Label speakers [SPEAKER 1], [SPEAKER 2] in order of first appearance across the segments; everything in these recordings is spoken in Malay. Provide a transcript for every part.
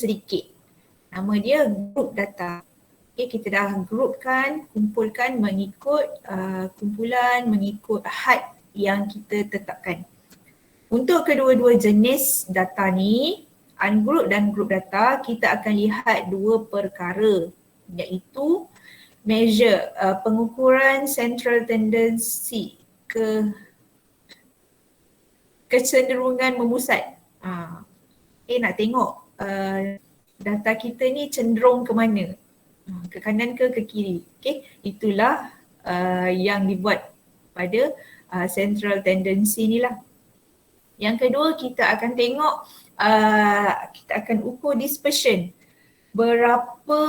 [SPEAKER 1] sedikit. Nama dia group data. Okay, kita dah groupkan, kumpulkan mengikut kumpulan, mengikut had yang kita tetapkan. Untuk kedua-dua jenis data ni, ungroup dan group data, kita akan lihat dua perkara, iaitu measure pengukuran central tendency kecenderungan memusat. Nak tengok data kita ni cenderung ke mana, ke kanan ke kiri. Okay, itulah yang dibuat pada central tendency ni lah. Yang kedua, kita akan tengok, kita akan ukur dispersion. Berapa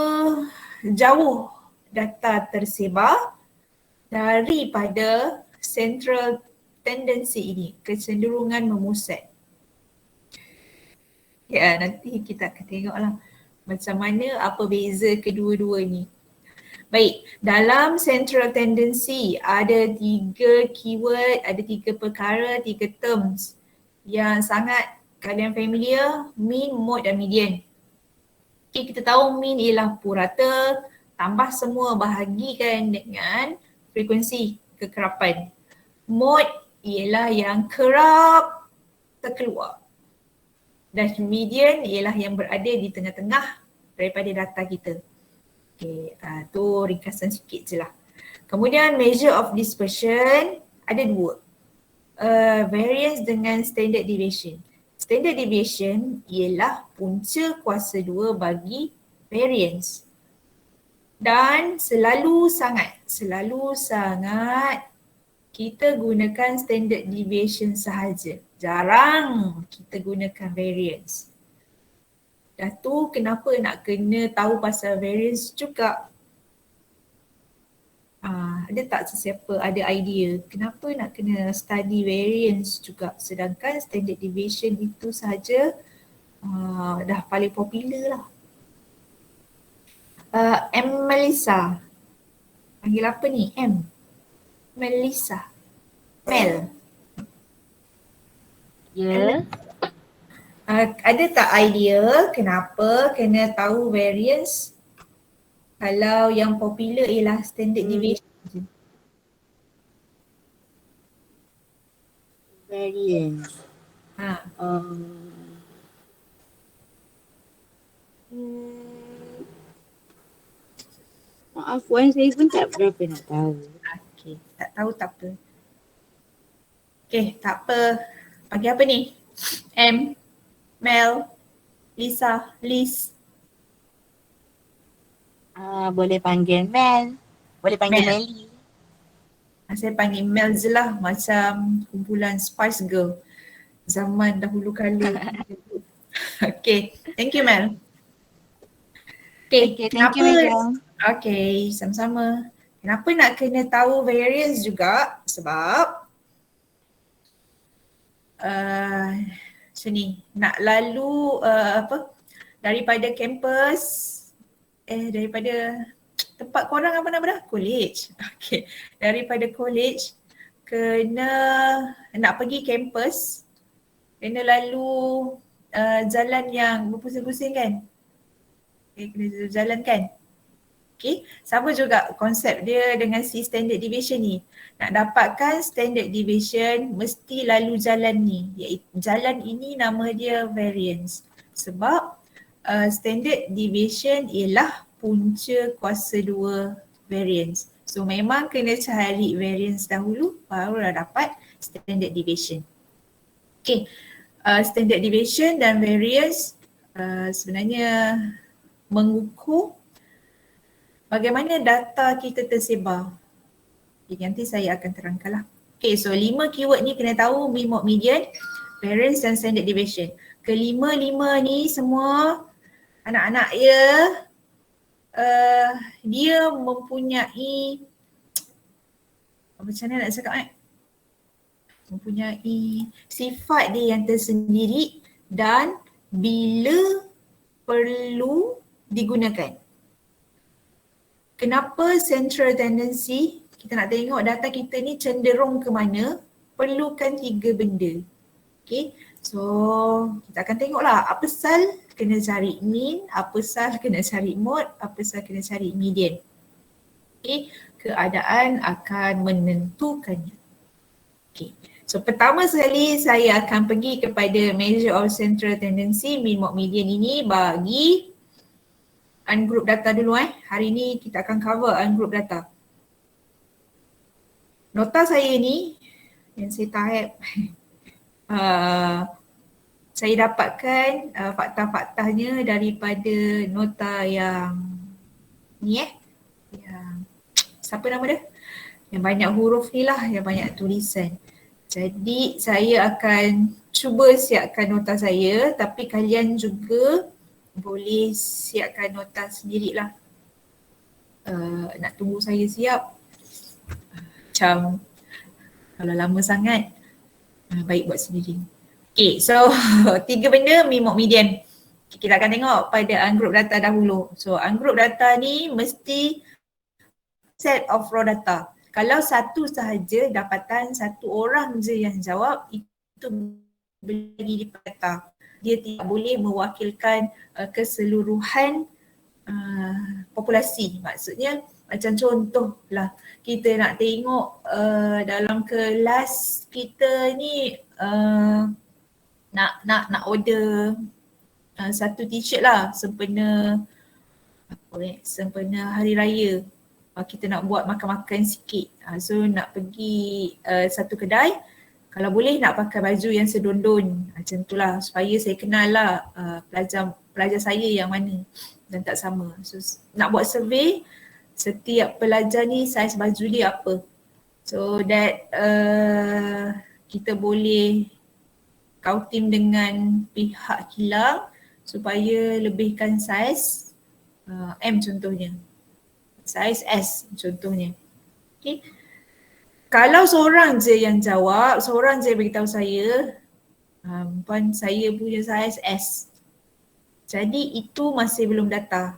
[SPEAKER 1] jauh data tersebar daripada central tendency ini, kecenderungan memusat. Ya, nanti kita akan tengoklah macam mana, apa beza kedua-dua ni. Baik, dalam central tendency ada 3 keyword, ada 3 perkara, 3 terms yang sangat kalian familiar, mean, mode dan median. Okay, kita tahu mean ialah purata, tambah semua bahagikan dengan frekuensi kekerapan. Mode ialah yang kerap terkeluar. Dan median ialah yang berada di tengah-tengah daripada data kita. Okay, tu ringkasan sikit je lah. Kemudian measure of dispersion ada 2. Variance dengan standard deviation. Standard deviation ialah punca kuasa 2 bagi variance. Dan selalu sangat kita gunakan standard deviation sahaja. Jarang kita gunakan variance. Dah tu kenapa nak kena tahu pasal variance juga? Ada tak sesiapa ada idea kenapa nak kena study variance juga, sedangkan standard deviation itu sahaja dah paling popular lah. Melissa. Panggil apa ni? Melissa. Mel.
[SPEAKER 2] Ya.
[SPEAKER 1] Ada tak idea kenapa kena tahu variance kalau yang popular ialah standard deviation je?
[SPEAKER 2] Variance. Maaf Wan, saya pun tak berapa nak tahu.
[SPEAKER 1] Okay, tak tahu tak apa. Okay, tak apa. Panggil apa ni? Mel, Lisa, Liz.
[SPEAKER 2] Boleh panggil Mel. Boleh panggil
[SPEAKER 1] Mel.
[SPEAKER 2] Melly.
[SPEAKER 1] Saya panggil Mel je lah, macam kumpulan Spice Girl zaman dahulu kala. Okay, thank you Mel. Okay,
[SPEAKER 2] thank you Megan.
[SPEAKER 1] Okay, sama-sama. Kenapa nak kena tahu variance juga? Sebab macam ni, nak lalu daripada kampus, daripada tempat korang apa nama dah? College. Okay, daripada college nak pergi kampus, kena lalu jalan yang berpusing-pusing kan? Okay, kena jalan kan? Okay, sama juga konsep dia dengan si standard deviation ni. Nak dapatkan standard deviation mesti lalu jalan ni. Iaitu jalan ini nama dia variance. Sebab standard deviation ialah punca kuasa 2 variance. So memang kena cari variance dahulu barulah dapat standard deviation. Okay, standard deviation dan variance sebenarnya mengukur bagaimana data kita tersebar. Okay, nanti saya akan terangkanlah. Okay, so 5 keyword ni kena tahu: mean, mode, median, variance dan standard deviation. Kelima-lima ni semua anak-anak dia mempunyai, macam mana nak cakap mempunyai sifat dia yang tersendiri dan bila perlu digunakan. Kenapa central tendency? Kita nak tengok data kita ni cenderung ke mana, perlukan 3 benda. Okay, So kita akan tengoklah apa sal kena cari mean, apa sal kena cari mode, apa sal kena cari median. Okay, keadaan akan menentukannya. Okay. So pertama sekali saya akan pergi kepada measure of central tendency mean mode median ini bagi ungroup data dulu Hari ni kita akan cover ungroup data. Nota saya ni yang saya type saya dapatkan fakta-faktanya daripada nota yang ni yang siapa nama dia? Yang banyak huruf ni lah, yang banyak tulisan. Jadi saya akan cuba siapkan nota saya, tapi kalian juga boleh siapkan nota sendirilah. Nak tunggu saya siap. Macam kalau lama sangat, baik buat sendiri. Okay, so 3 benda mean mode median. Kita akan tengok pada ungroup data dahulu. So ungroup data ni mesti set of raw data. Kalau satu sahaja dapatan satu orang je yang jawab, itu boleh di data. Dia tidak boleh mewakilkan keseluruhan populasi. Maksudnya macam contohlah kita nak tengok dalam kelas kita ni nak order satu t-shirt lah sempena sempena hari raya. Kita nak buat makan-makan sikit. So nak pergi satu kedai, kalau boleh nak pakai baju yang sedondon. Macam tu lah supaya saya kenal lah pelajar saya yang mana dan tak sama. So nak buat survey, setiap pelajar ni saiz baju dia apa. So that kita boleh kautim dengan pihak kilang supaya lebihkan saiz M contohnya. Saiz S contohnya. Okay. Kalau seorang je yang jawab, seorang je beritahu saya, puan saya punya saiz S. Jadi itu masih belum data.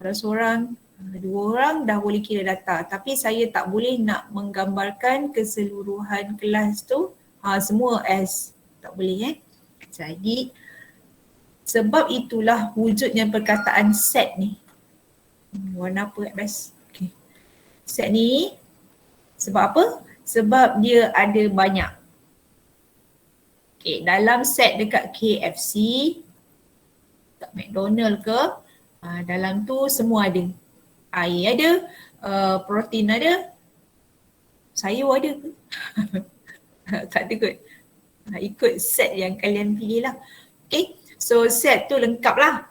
[SPEAKER 1] Kalau seorang, 2 orang dah boleh kira data. Tapi saya tak boleh nak menggambarkan keseluruhan kelas tu semua S. Tak boleh Jadi sebab itulah wujudnya perkataan set ni. Warna apa best? Okay. Set ni sebab apa? Sebab dia ada banyak. Okay, dalam set dekat KFC, kat McDonald ke, dalam tu semua ada. Air ada, protein ada, sayur ada ke? Tak ada kot. Ikut set yang kalian pilih lah. Okay, so set tu lengkap lah.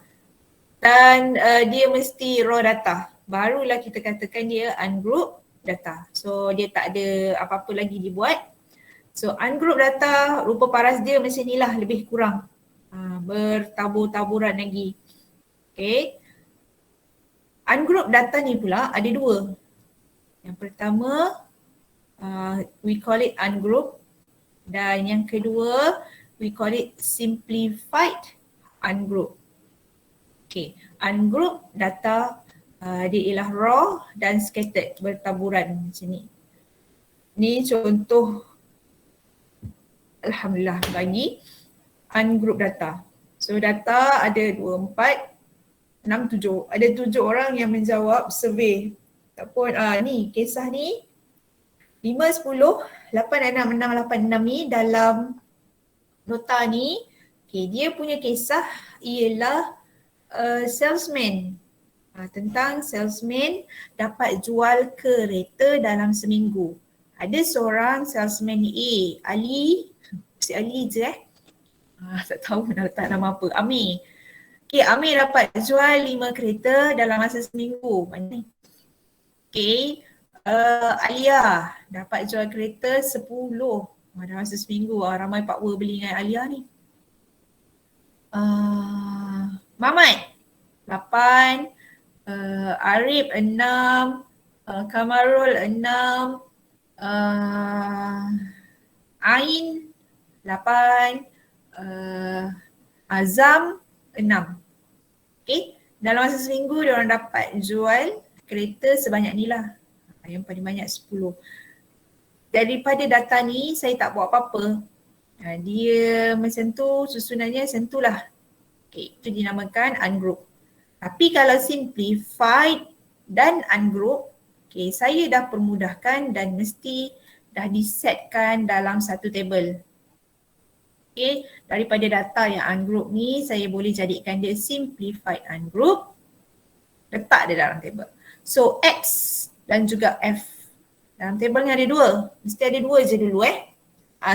[SPEAKER 1] Dan dia mesti raw data. Barulah kita katakan dia ungroup data. So dia tak ada apa-apa lagi dibuat. So ungroup data rupa paras dia macam ni lah, lebih kurang. Bertabur-taburan lagi. Okay. Ungroup data ni pula ada 2. Yang pertama we call it ungroup. Dan yang kedua we call it simplified ungroup. Okay, ungroup data dia ialah raw dan scattered, bertaburan macam ni. Ni contoh alhamdulillah bagi ungroup data. So data ada 2, 4, 6, 7. Ada 7 orang yang menjawab survey. Ataupun ni kisah ni 5, 10, 8, 6, 6, 8, 6 ni dalam nota ni. Okay, dia punya kisah ialah salesman. Tentang salesman dapat jual kereta dalam seminggu. Ada seorang salesman A, Ali, si Ali je tak tahu nak letak nama apa, Amir. Okay, Amir dapat jual 5 kereta dalam masa seminggu. Okay, Alia dapat jual kereta 10 dalam masa seminggu. Ramai Pak Wer beli dengan Alia ni. Mamat 8, Arif 6, Kamarul 6, Ain 8, Azam 6. Okay, dalam masa seminggu dia orang dapat jual kereta sebanyak ni lah. Yang paling banyak 10. Daripada data ni saya tak buat apa-apa. Dia macam tu, susunannya macam tu lah. Okay, itu dinamakan ungroup. Tapi kalau simplified dan ungroup, okay, saya dah permudahkan dan mesti dah disetkan dalam satu table. Okay, daripada data yang ungroup ni, saya boleh jadikan dia simplified ungroup, letak dia dalam table. So X dan juga F. Dalam table ni ada dua, mesti ada dua je dulu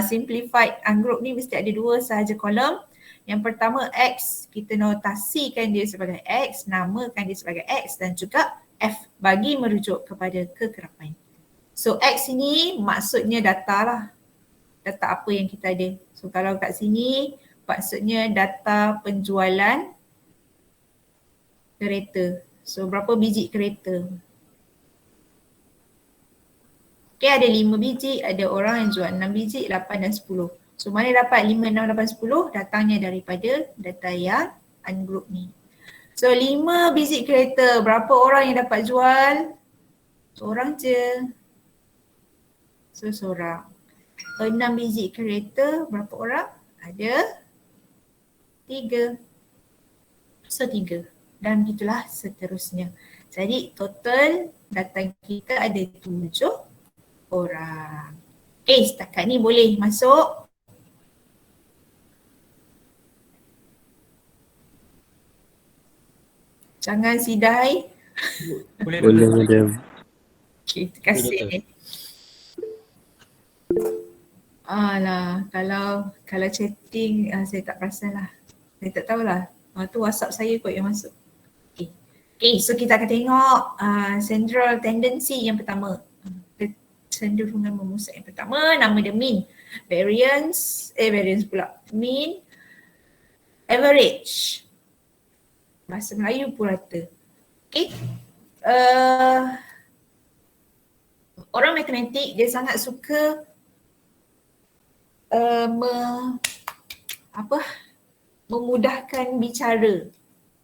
[SPEAKER 1] simplified ungroup ni mesti ada dua sahaja kolom. Yang pertama X, kita notasikan dia sebagai X, namakan dia sebagai X dan juga F bagi merujuk kepada kekerapan. So X ini maksudnya data lah. Data apa yang kita ada. So kalau kat sini maksudnya data penjualan kereta. So berapa biji kereta? Okay, ada 5 biji, ada orang yang jual 6 biji, 8 dan 10. So mana dapat 5, 6, 8, 10? Datangnya daripada data yang ungroup ni. So 5 biji kereta, berapa orang yang dapat jual? Seorang je. So seorang. 6 biji kereta, berapa orang? Ada 3. So 3. Dan begitulah seterusnya. Jadi total data kita ada 7 orang. Okay, setakat ni boleh masuk. Jangan sidai.
[SPEAKER 3] Boleh
[SPEAKER 4] madam.
[SPEAKER 1] Okay, terima kasih. Alah, kalau chatting saya tak perasan lah. Saya tak tahulah. Tu WhatsApp saya kot yang masuk. Okay, so kita akan tengok central tendency yang pertama. Cenderungan memusat yang pertama, nama dia mean. Variance pula. Mean, average. Bahasa Melayu purata. Okay. Orang matematik dia sangat suka memudahkan bicara.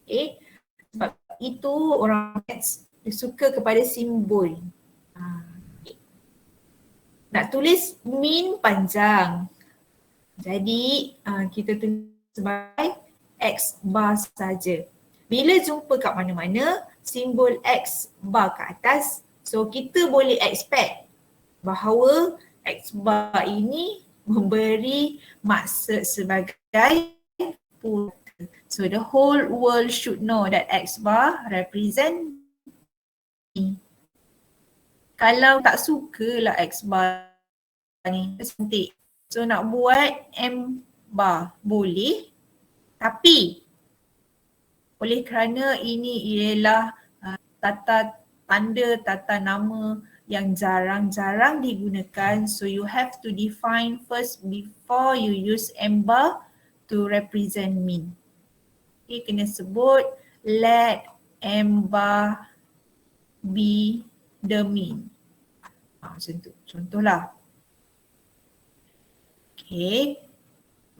[SPEAKER 1] Okay. Sebab itu orang maths dia suka kepada simbol. Nak tulis mean panjang. Jadi kita tulis sebagai X bar saja. Bila jumpa kat mana-mana simbol X bar kat atas, so kita boleh expect bahawa X bar ini memberi maksud sebagai purata. So the whole world should know that X bar represent me. Kalau tak sukalah X bar ni, cantik. So nak buat M bar boleh, tapi oleh kerana ini ialah tata nama yang jarang-jarang digunakan, so you have to define first before you use M bar to represent mean. Okay, kena sebut let M bar be the mean. Macam tu, contohlah. Okay,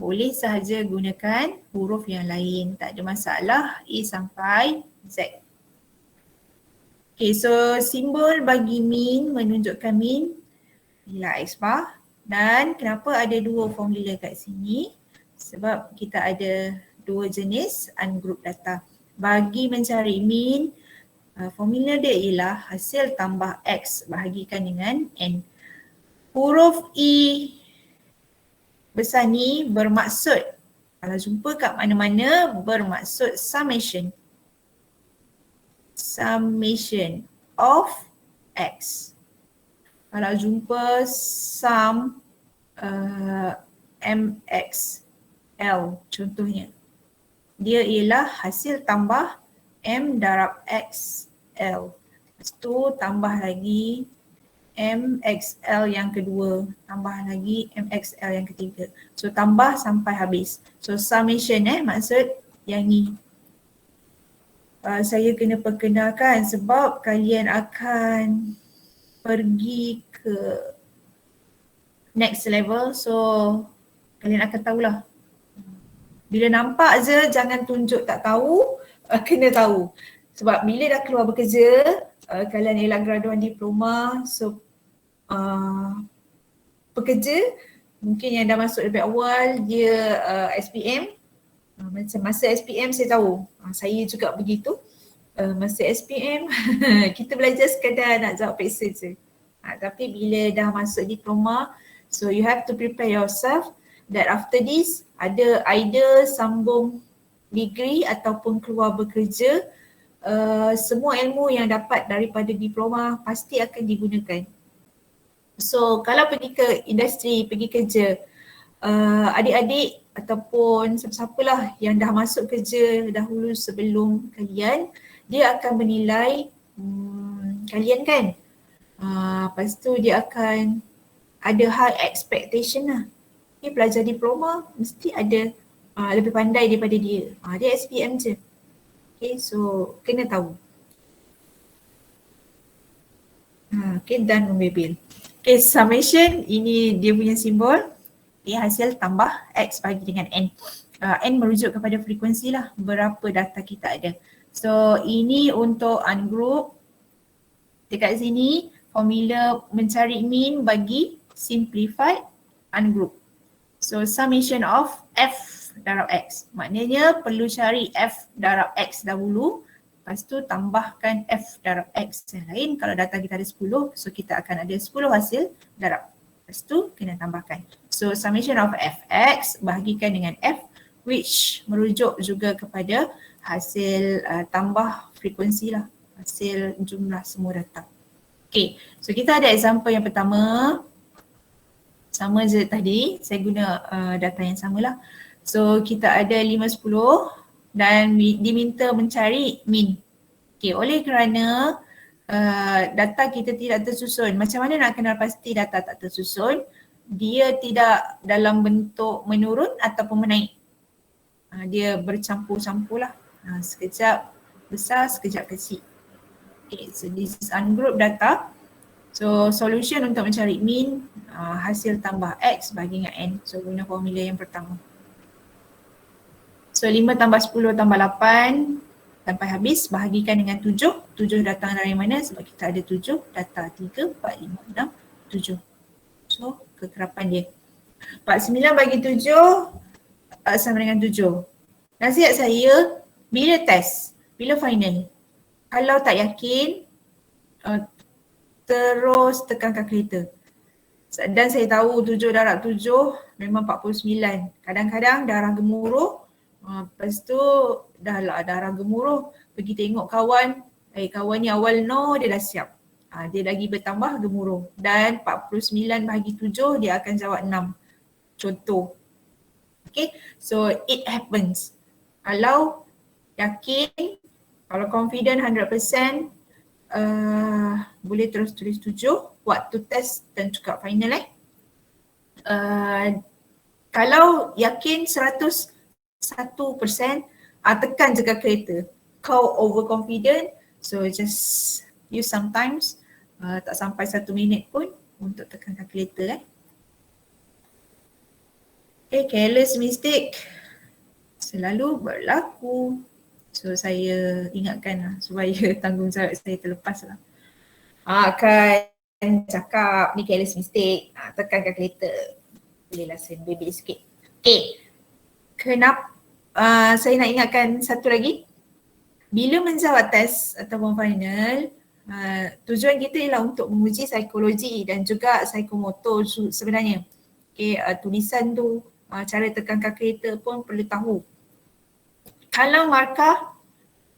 [SPEAKER 1] boleh sahaja gunakan huruf yang lain, tak ada masalah, A sampai Z. Okay, so simbol bagi mean, menunjukkan mean ialah X bar. Dan kenapa ada dua formula kat sini? Sebab kita ada dua jenis ungroup data. Bagi mencari mean, formula dia ialah hasil tambah X bahagikan dengan N. Huruf E besar ni bermaksud, kalau jumpa kat mana-mana bermaksud summation. Summation of X. Kalau jumpa sum MXL contohnya, dia ialah hasil tambah M darab XL. Lepas tu tambah lagi MXL yang kedua, tambah lagi MXL yang ketiga. So tambah sampai habis. So summation maksud yang ni. Saya kena perkenalkan sebab kalian akan pergi ke next level, so kalian akan tahulah. Bila nampak je jangan tunjuk tak tahu, kena tahu. Sebab bila dah keluar bekerja, kalian ialah graduan diploma, so pekerja Mungkin yang dah masuk lebih awal dia SPM. Macam masa SPM saya tahu, saya juga begitu. Masa SPM kita belajar sekadar nak jawab peksa je. Tapi bila dah masuk diploma, so you have to prepare yourself that after this ada either sambung degree ataupun keluar bekerja, semua ilmu yang dapat daripada diploma pasti akan digunakan. So kalau pergi ke industri, pergi kerja, adik-adik ataupun siapa-siapalah yang dah masuk kerja dahulu sebelum kalian, dia akan menilai kalian kan. Lepas tu dia akan ada high expectation lah. Okay, pelajar diploma mesti ada lebih pandai daripada dia. Dia SPM je. Okay, so kena tahu. Okay, done membebel. Okay, summation ini dia punya simbol. Okay, hasil tambah X bagi dengan N. N merujuk kepada frekuensi lah, berapa data kita ada. So ini untuk ungroup. Dekat sini formula mencari mean bagi simplified ungroup. So summation of F darab X. Maknanya perlu cari F darab X dahulu. Lepas tu tambahkan F darab X yang lain. Kalau data kita ada 10, so kita akan ada 10 hasil darab. Lepas tu kena tambahkan. So summation of Fx bahagikan dengan F, which merujuk juga kepada hasil tambah frekuensi lah. Hasil jumlah semua data. Okay, so kita ada example yang pertama. Sama je tadi, saya guna data yang samalah. So kita ada 5, 10 dan diminta mencari mean. Okay, oleh kerana data kita tidak tersusun, macam mana nak kenal pasti data tak tersusun? Dia tidak dalam bentuk menurun ataupun menaik. Dia bercampur-campur lah. Sekejap besar, sekejap kecil. Okay, so this is ungroup data. So solution untuk mencari mean, hasil tambah X bagi dengan N. So guna formula yang pertama. So 5 tambah 10 tambah 8 sampai habis, bahagikan dengan 7. 7 datang dari mana? Sebab kita ada 7 data. 3, 4, 5, 6, 7. So kekerapan dia. 49 bagi 7 sama dengan 7. Nasihat saya, bila test, bila final, kalau tak yakin, terus tekan kalkulator. Dan saya tahu 7 darab 7 memang 49. Kadang-kadang darah gemuruh, lepas tu dah lah darah gemuruh, pergi tengok kawan, kawan ni awal no dia dah siap. Dia lagi bertambah gemuruh. Dan 49 bahagi 7 dia akan jawab 6. Contoh. Okay, so it happens. Kalau yakin, kalau confident 100%, boleh terus tulis 7 waktu test dan juga final kalau yakin 101%, tekan je kalkulator. Kau overconfident, so just use sometimes, tak sampai 1 minit pun untuk tekan kalkulator Okay, careless mistake selalu berlaku. So saya ingatkan lah supaya tanggungjawab saya terlepas lah. Kan cakap ni careless mistake, tekan kalkulator. Bolehlah saya bebel sikit. Okay, kenapa saya nak ingatkan satu lagi. Bila menjawab test ataupun final, tujuan kita ialah untuk menguji psikologi dan juga psikomotor sebenarnya. Okay, tulisan tu, cara tekan kalkulator pun perlu tahu. Kalau markah,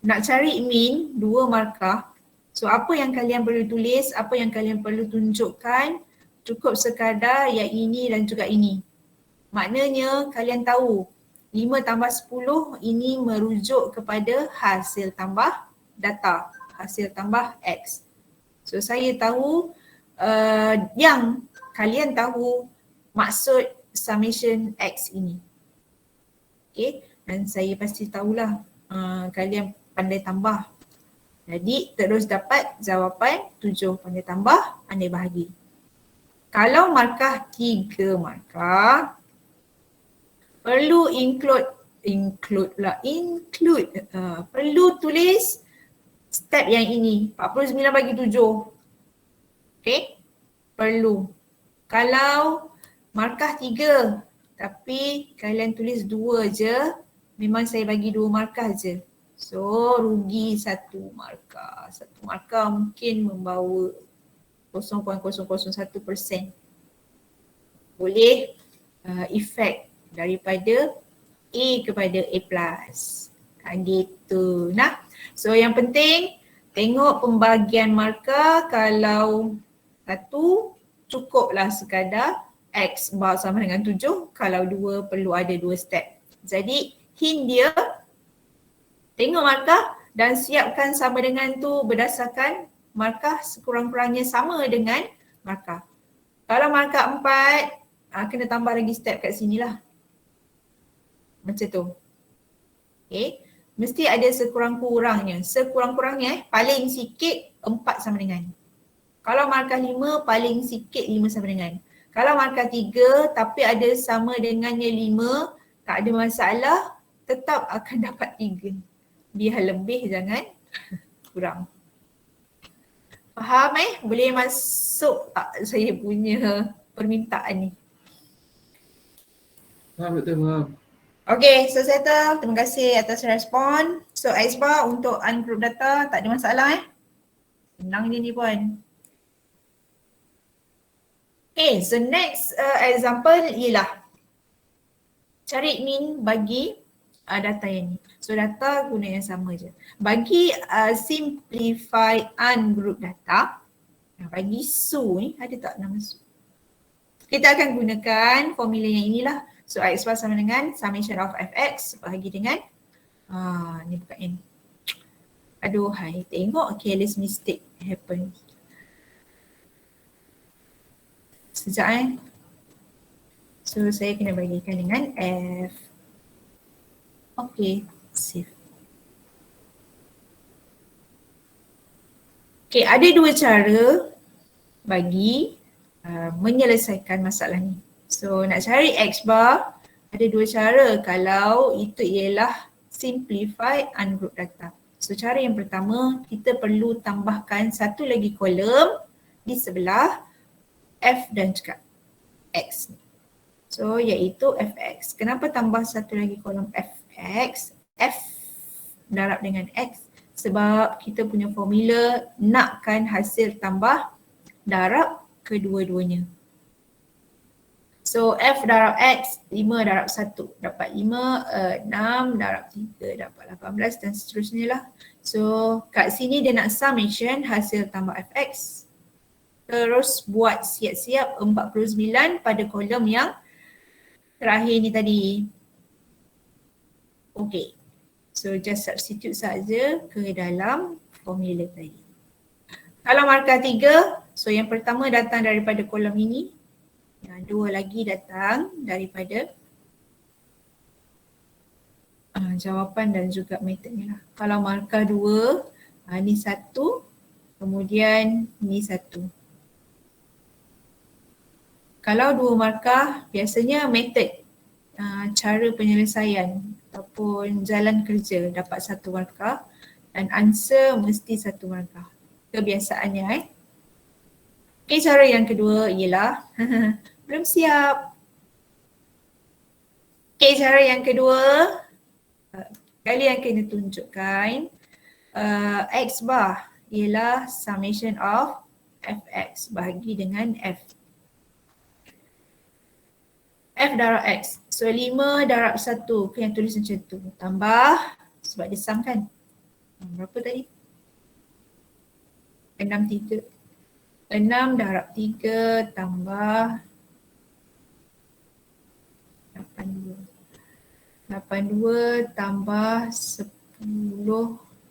[SPEAKER 1] nak cari mean 2 markah, so apa yang kalian perlu tulis, apa yang kalian perlu tunjukkan, cukup sekadar yang ini dan juga ini. Maknanya kalian tahu 5 tambah 10 ini merujuk kepada hasil tambah data, hasil tambah X. So saya tahu yang kalian tahu maksud summation X ini. Okay, dan saya pasti tahulah kalian pandai tambah. Jadi terus dapat jawapan 7, pandai tambah, pandai bahagi. Kalau markah 3 markah, perlu perlu tulis step yang ini, 49 bagi 7. Okay, perlu. Kalau markah 3 tapi kalian tulis 2 je, memang saya bagi 2 markah je. So rugi 1 markah. 1 markah mungkin membawa 0.001%. Boleh efek daripada A kepada A+. Gitu. Nah, so yang penting tengok pembagian markah. Kalau 1 cukuplah sekadar X bar sama dengan 7. Kalau 2 perlu ada 2 step. Jadi hint dia, tengok markah dan siapkan sama dengan tu berdasarkan markah sekurang-kurangnya sama dengan markah. Kalau markah 4, kena tambah lagi step kat sini lah. Macam tu. Okay. Mesti ada sekurang-kurangnya. Sekurang-kurangnya paling sikit 4 sama dengan. Kalau markah 5 paling sikit 5 sama dengan. Kalau markah 3 tapi ada sama dengannya 5, tak ada masalah, tetap akan dapat 3. Biar lebih jangan kurang. Faham Boleh masuk tak saya punya permintaan ni?
[SPEAKER 3] Faham betul, faham.
[SPEAKER 1] Okay, so settle. Terima kasih atas respon. So X bar untuk ungroup data tak ada masalah Senang je ni pun. Okay, so next example ialah cari min bagi data yang ni. So data guna yang sama je. Bagi simplify ungroup data, bagi Su ni, ada tak nama Su? Kita akan gunakan formula yang inilah. So X bar sama dengan summation of fx bahagi dengan ni bukan n. Aduhai, tengok careless mistake happen. Sekejap So saya kena bagikan dengan F. Okay, save. Okay, ada 2 cara bagi menyelesaikan masalah ni. So nak cari X bar, ada 2 cara kalau itu ialah simplify ungroup data. So cara yang pertama, kita perlu tambahkan satu lagi kolom di sebelah F dan juga X. So iaitu Fx. Kenapa tambah satu lagi kolom Fx? F darab dengan X sebab kita punya formula nakkan hasil tambah darab kedua-duanya. So F darab X, 5 darab 1 dapat 5, 6 darab 3 dapat 18 dan seterusnya lah. So kat sini dia nak summation hasil tambah Fx. Terus buat siap-siap 49 pada kolom yang terakhir ni tadi. Okay. So just substitute saja ke dalam formula tadi. Kalau markah 3, so yang pertama datang daripada kolom ini. Yang 2 lagi datang daripada jawapan dan juga metodnya lah. Kalau markah 2, ni 1, kemudian ni 1. Kalau 2 markah, biasanya metod cara penyelesaian ataupun jalan kerja dapat 1 markah dan answer mesti 1 markah. Kebiasaannya Okay, cara yang kedua ialah belum siap. Okay, cara yang kedua kalian kena tunjukkan X bar ialah summation of Fx bahagi dengan F. F darab X. So 5 darab 1, kena tulis macam tu. Tambah, sebab dia sum kan. Berapa tadi? 6 darab 3 tambah 82 tambah 10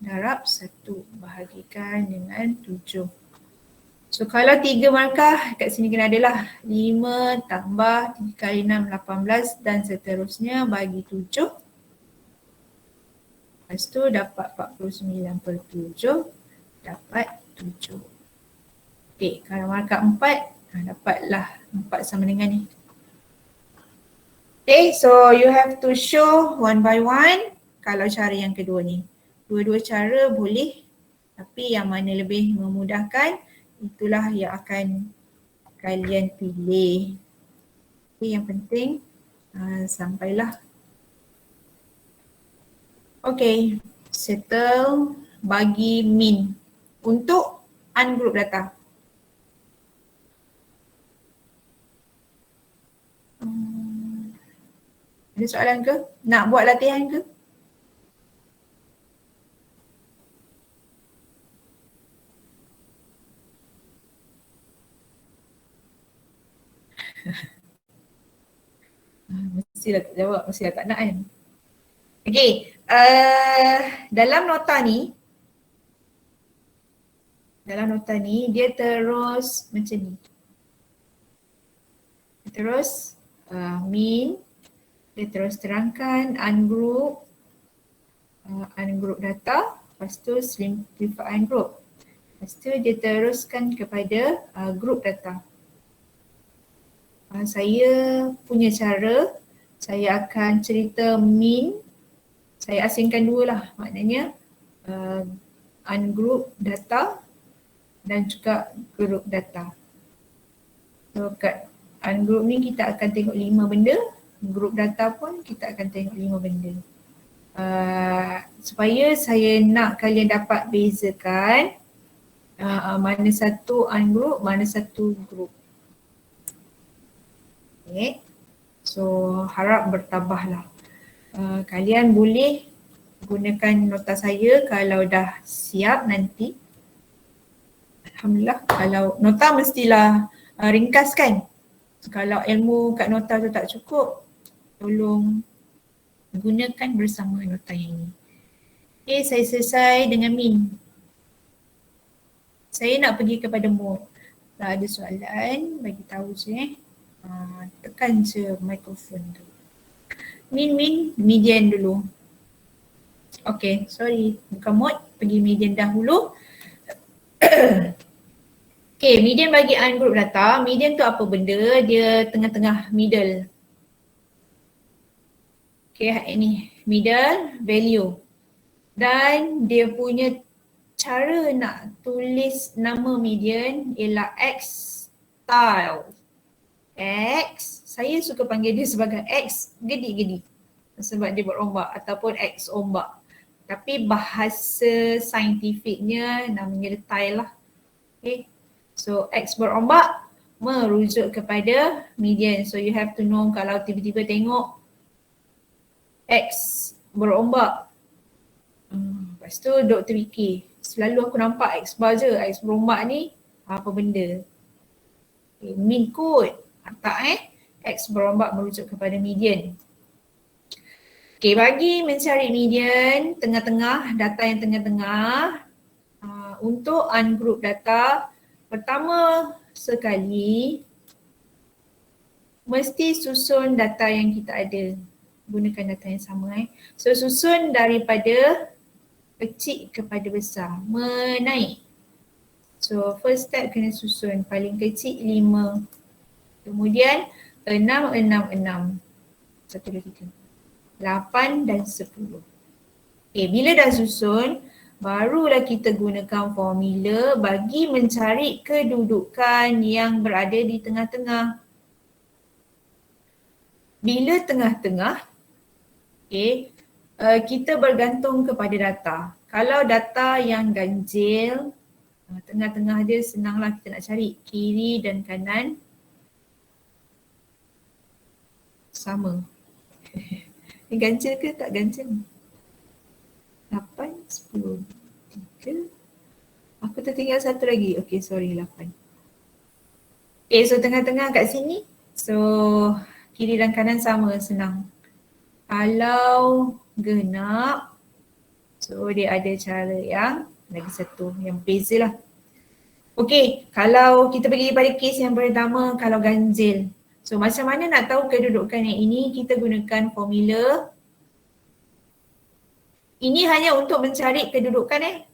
[SPEAKER 1] darab 1 bahagikan dengan 7. So kalau 3 markah kat sini kena adalah 5 tambah 3 kali 6 18 dan seterusnya bagi 7. Lepas tu dapat 49 per 7 dapat 7. Okay, kalau markah 4 dapatlah 4 sama dengan ni. Okay, so you have to show one by one kalau cara yang kedua ni. Dua-dua cara boleh tapi yang mana lebih memudahkan itulah yang akan kalian pilih. Okay, yang penting sampailah. Okay, settle bagi min untuk ungroup data. Ada soalan ke? Nak buat latihan ke? Mestilah tak jawab, mestilah tak nak kan? Okay, dalam nota ni dia terus macam ni. Terus min, dia terus terangkan ungroup data, lepas tu simplify ungroup. Lepas tu dia teruskan kepada group data. Saya punya cara, saya akan cerita min, saya asingkan dua lah, maknanya ungroup data dan juga group data. So kat ungroup ni kita akan tengok 5 benda, group data pun kita akan tengok 5 benda. Supaya saya nak kalian dapat bezakan mana satu ungroup, mana satu group. Okay. So harap bertabahlah. Kalian boleh gunakan nota saya kalau dah siap nanti. Alhamdulillah, kalau nota mestilah ringkas kan. Kalau ilmu kat nota tu tak cukup, tolong gunakan bersama nota yang ini. Okay, saya selesai dengan min. Saya nak pergi kepada mode. Tak ada soalan, bagi tahu je tekan je mikrofon tu. Min, median dulu. Okay, sorry, bukan mode, pergi median dahulu. Okay, median bagi ungroup data, median tu apa benda? Dia tengah-tengah middle. Okay, ini middle value. Dan dia punya cara nak tulis nama median ialah X style. X, saya suka panggil dia sebagai X gedi-gedi sebab dia berombak ataupun X ombak. Tapi bahasa saintifiknya namanya tile lah. Okay. So X berombak merujuk kepada median. So you have to know kalau tiba-tiba tengok X berombak. Lepas tu duk terfikir, selalu aku nampak X bar je, X berombak ni apa benda? Okay, min kot. Tak X berombak merujuk kepada median. Okay, bagi mencari median tengah-tengah, data yang tengah-tengah untuk ungroup data, pertama sekali mesti susun data yang kita ada. Gunakan data yang sama. So susun daripada kecil kepada besar, menaik. So first step kena susun paling kecil 5. Kemudian 6, 6, 6. 1, 2, 3. 8 dan 10. Okay, bila dah susun, barulah kita gunakan formula bagi mencari kedudukan yang berada di tengah-tengah. Bila tengah-tengah, okay, kita bergantung kepada data. Kalau data yang ganjil, tengah-tengah dia senanglah kita nak cari. Kiri dan kanan sama. Ganjil ke tak ganjil? 8, 10, 3. Aku tertinggal satu lagi. Okay, sorry, 8. Okay, so tengah-tengah kat sini. So kiri dan kanan sama, senang. Kalau genap, so dia ada cara yang lagi satu yang beza lah. Okay, kalau kita pergi pada kes yang pertama, kalau ganjil. So macam mana nak tahu kedudukan yang ini? Kita gunakan formula. Ini hanya untuk mencari kedudukan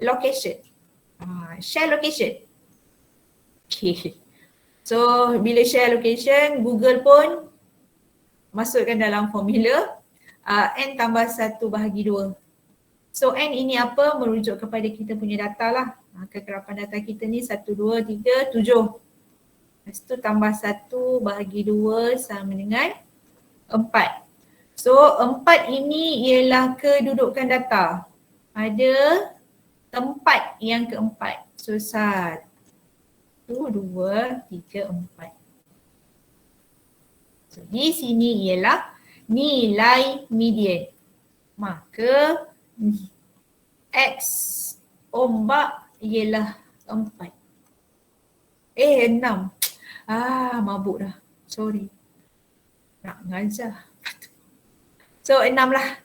[SPEAKER 1] location. Share location. Okay. So bila share location, Google pun masukkan dalam formula N tambah 1 bahagi 2. So N ini apa? Merujuk kepada kita punya data lah. Kekerapan data kita ni 1, 2, 3, 7. Lepas tu tambah 1 bahagi 2 sama dengan 4. So 4 ini ialah kedudukan data pada tempat yang keempat. So 1, 2, 3, 4. So di sini ialah nilai median. Maka X ombak ialah 4. 6. Mabuk dah. Sorry. Nak ngajar. So 6 lah.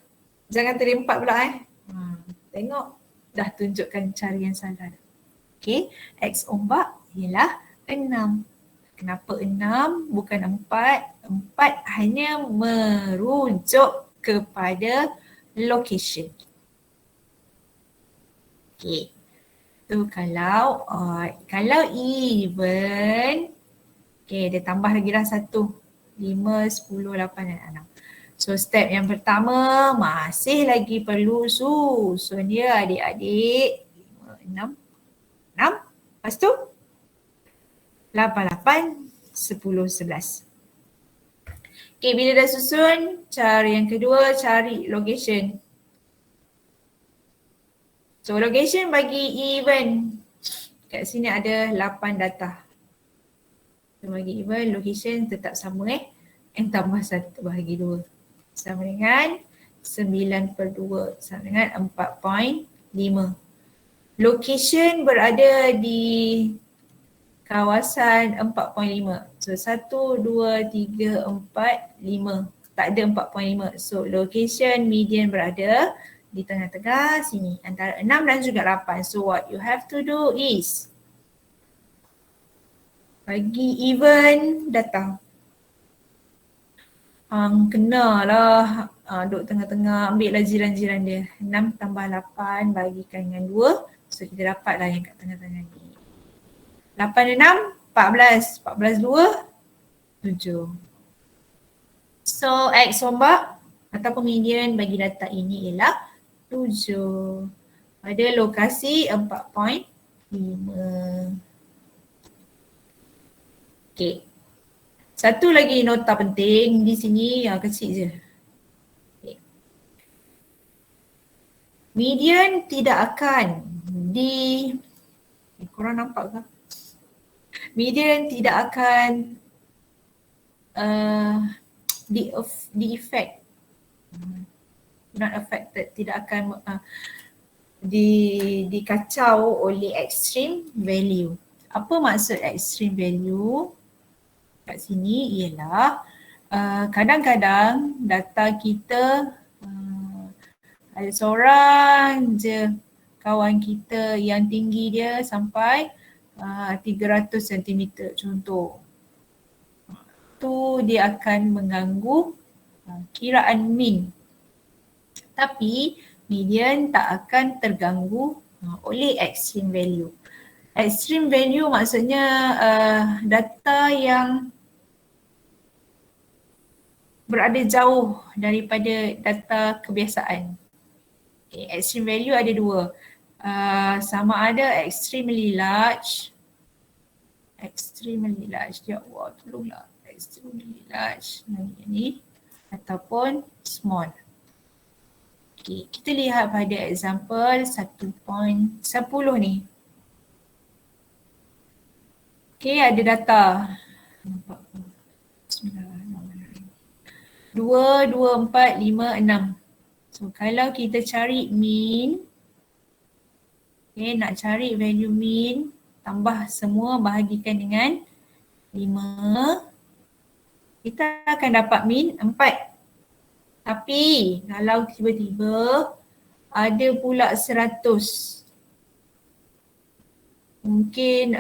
[SPEAKER 1] Jangan terempat pula Tengok. Dah tunjukkan cara yang salah. Okay. X ombak ialah 6. Kenapa 6 bukan 4? 4 hanya merujuk kepada location. Okay. So kalau even, okay, dia tambah lagi dah 1. 5, 10, 8 dan 6. So step yang pertama masih lagi perlu susun dia adik-adik. 5, 6. Lepas tu 8, 10, 11. Okay, bila dah susun, cara yang kedua cari location. So location bagi even. Kat sini ada 8 data. So bagi even, location tetap sama N tambah 1 bahagi 2. Sama dengan 9/2 sama dengan 4.5. Location berada di kawasan 4.5. So 1, 2, 3, 4, 5. Tak ada 4.5. So location median berada di tengah-tengah sini antara 6 dan juga 8. So what you have to do is bagi even data. Kenalah duduk tengah-tengah, ambil lah jiran-jiran dia. 6 tambah 8 bagikan dengan 2. So kita dapatlah yang kat tengah-tengah ni. 8 dan 6, 14. 14, 2, 7. So X ombak ataupun median bagi data ini ialah 7 pada lokasi 4.5. Okay. Satu lagi nota penting di sini yang kecil je. Okay. Median tidak akan korang nampak ke? Median tidak akan di-effect. Not affected, tidak akan dikacau oleh extreme value. Apa maksud extreme value kat sini ialah kadang-kadang data kita ada seorang je kawan kita yang tinggi dia sampai 300 cm contoh. Tu dia akan mengganggu kiraan mean. Tapi median tak akan terganggu oleh extreme value. Extreme value maksudnya data yang berada jauh daripada data kebiasaan. Okay, extreme value ada dua. Sama ada extremely large. Ya Allah, tolonglah. Extremely large ni ataupun small. Okay, kita lihat pada example 1.10 ni. Okay, ada data. 2, 2, 4, 5, 6. So kalau kita cari mean, okay, nak cari value mean, tambah semua bahagikan dengan 5. Kita akan dapat mean 4. Tapi kalau tiba-tiba ada pula 100. Mungkin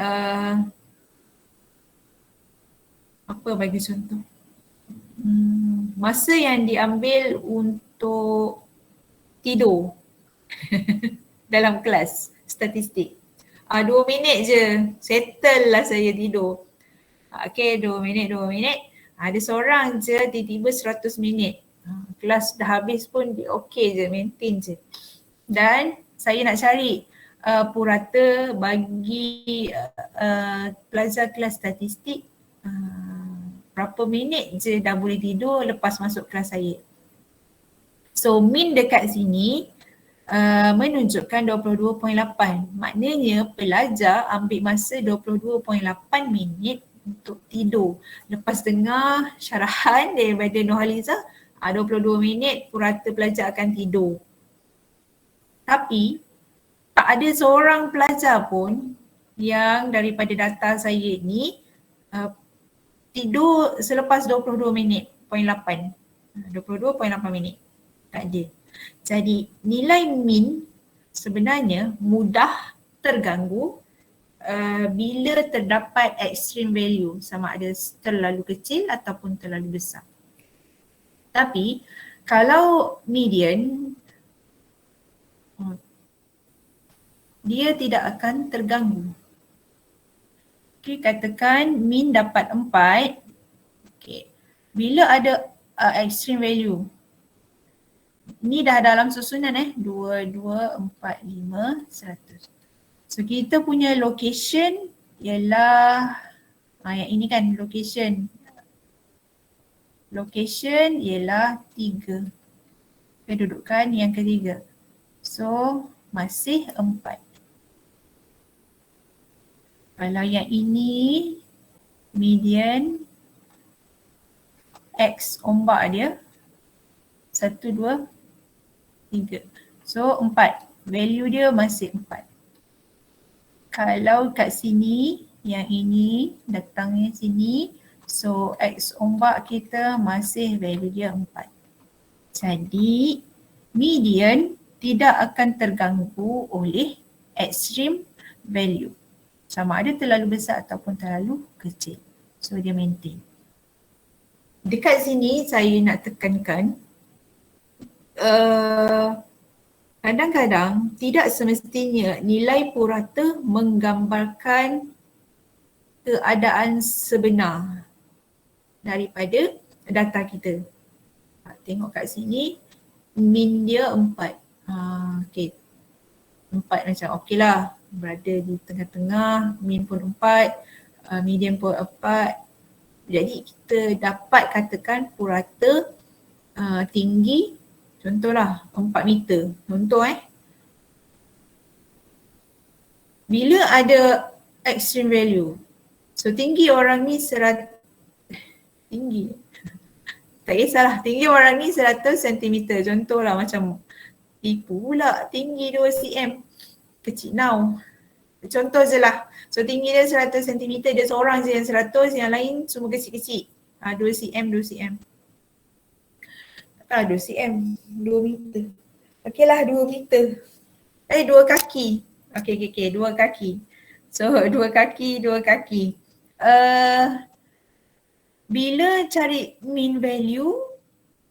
[SPEAKER 1] apa bagi contoh? Masa yang diambil untuk tidur dalam kelas statistik. 2 minit je, settle lah saya tidur. Okay, 2 minit. Ada seorang je tiba-tiba 100 minit. Kelas dah habis pun dia okey je, maintain je. Dan saya nak cari purata bagi pelajar kelas statistik berapa minit je dah boleh tidur lepas masuk kelas saya. So min dekat sini menunjukkan 22.8. Maknanya pelajar ambil masa 22.8 minit untuk tidur. Lepas dengar syarahan daripada Nurhaliza, 22 minit purata pelajar akan tidur. Tapi tak ada seorang pelajar pun yang daripada data saya ni tidur selepas 22 minit, 22.8 minit. Tak ada. Jadi nilai min sebenarnya mudah terganggu bila terdapat extreme value, sama ada terlalu kecil ataupun terlalu besar. Tapi kalau median, dia tidak akan terganggu. Okay, katakan min dapat 4. Okay. Bila ada extreme value, ni dah dalam susunan 2, 4, 5, 100. So kita punya location ialah yang ini kan location. Location ialah 3. Kedudukan yang ketiga. So masih 4. Kalau yang ini median X ombak dia 1, 2, 3. So 4. Value dia masih 4. Kalau kat sini yang ini datangnya sini, so X ombak kita masih value dia 4. Jadi median tidak akan terganggu oleh extreme value. Sama ada terlalu besar ataupun terlalu kecil. So dia maintain. Dekat sini saya nak tekankan kadang-kadang tidak semestinya nilai purata menggambarkan keadaan sebenar daripada data kita. Tengok kat sini min dia 4. Okay. 4 macam okey lah. Berada di tengah-tengah, min pun 4, median pun 4. Jadi kita dapat katakan purata tinggi, contohlah 4 meter. Contoh bila ada extreme value, so tinggi orang ni tinggi. Tak kisahlah, tinggi orang ni 100 cm. Contohlah macam tipu pula, tinggi 2 cm. Kecil now. Contoh je lah. So tinggi dia 100 cm, dia seorang je yang 100, yang lain semua kecil-kecil. 2 cm, 2 cm. Takkanlah 2 cm, 2 meter. Okey lah 2 meter. 2 kaki. Okey, 2 kaki. So 2 kaki. Bila cari mean value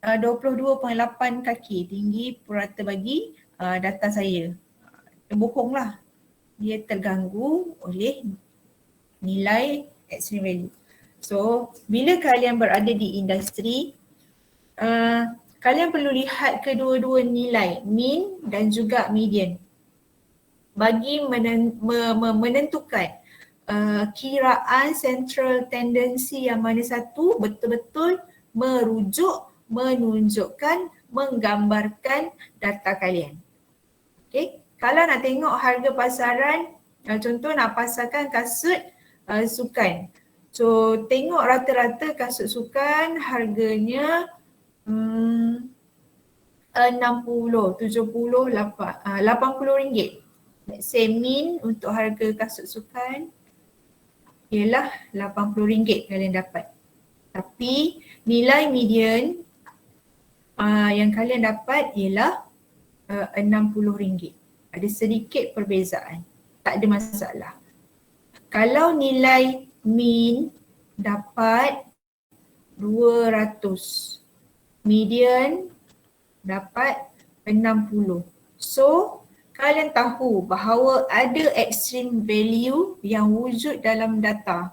[SPEAKER 1] 22.8 kaki tinggi purata bagi data saya. Bohong lah. Dia terganggu oleh nilai extreme value. So bila kalian berada di industri, kalian perlu lihat kedua-dua nilai, mean dan juga median, bagi menentukan kiraan central tendency yang mana satu betul-betul merujuk, menunjukkan, menggambarkan data kalian. Okay. Kalau nak tengok harga pasaran, contoh nak pasarkan kasut sukan. So tengok rata-rata kasut sukan harganya 60, 70, 80 ringgit. Let's say mean untuk harga kasut sukan ialah 80 ringgit kalian dapat. Tapi nilai median yang kalian dapat ialah 60 ringgit. Ada sedikit perbezaan, tak ada masalah. Kalau nilai mean dapat 200, median dapat 60. So kalian tahu bahawa ada extreme value yang wujud dalam data.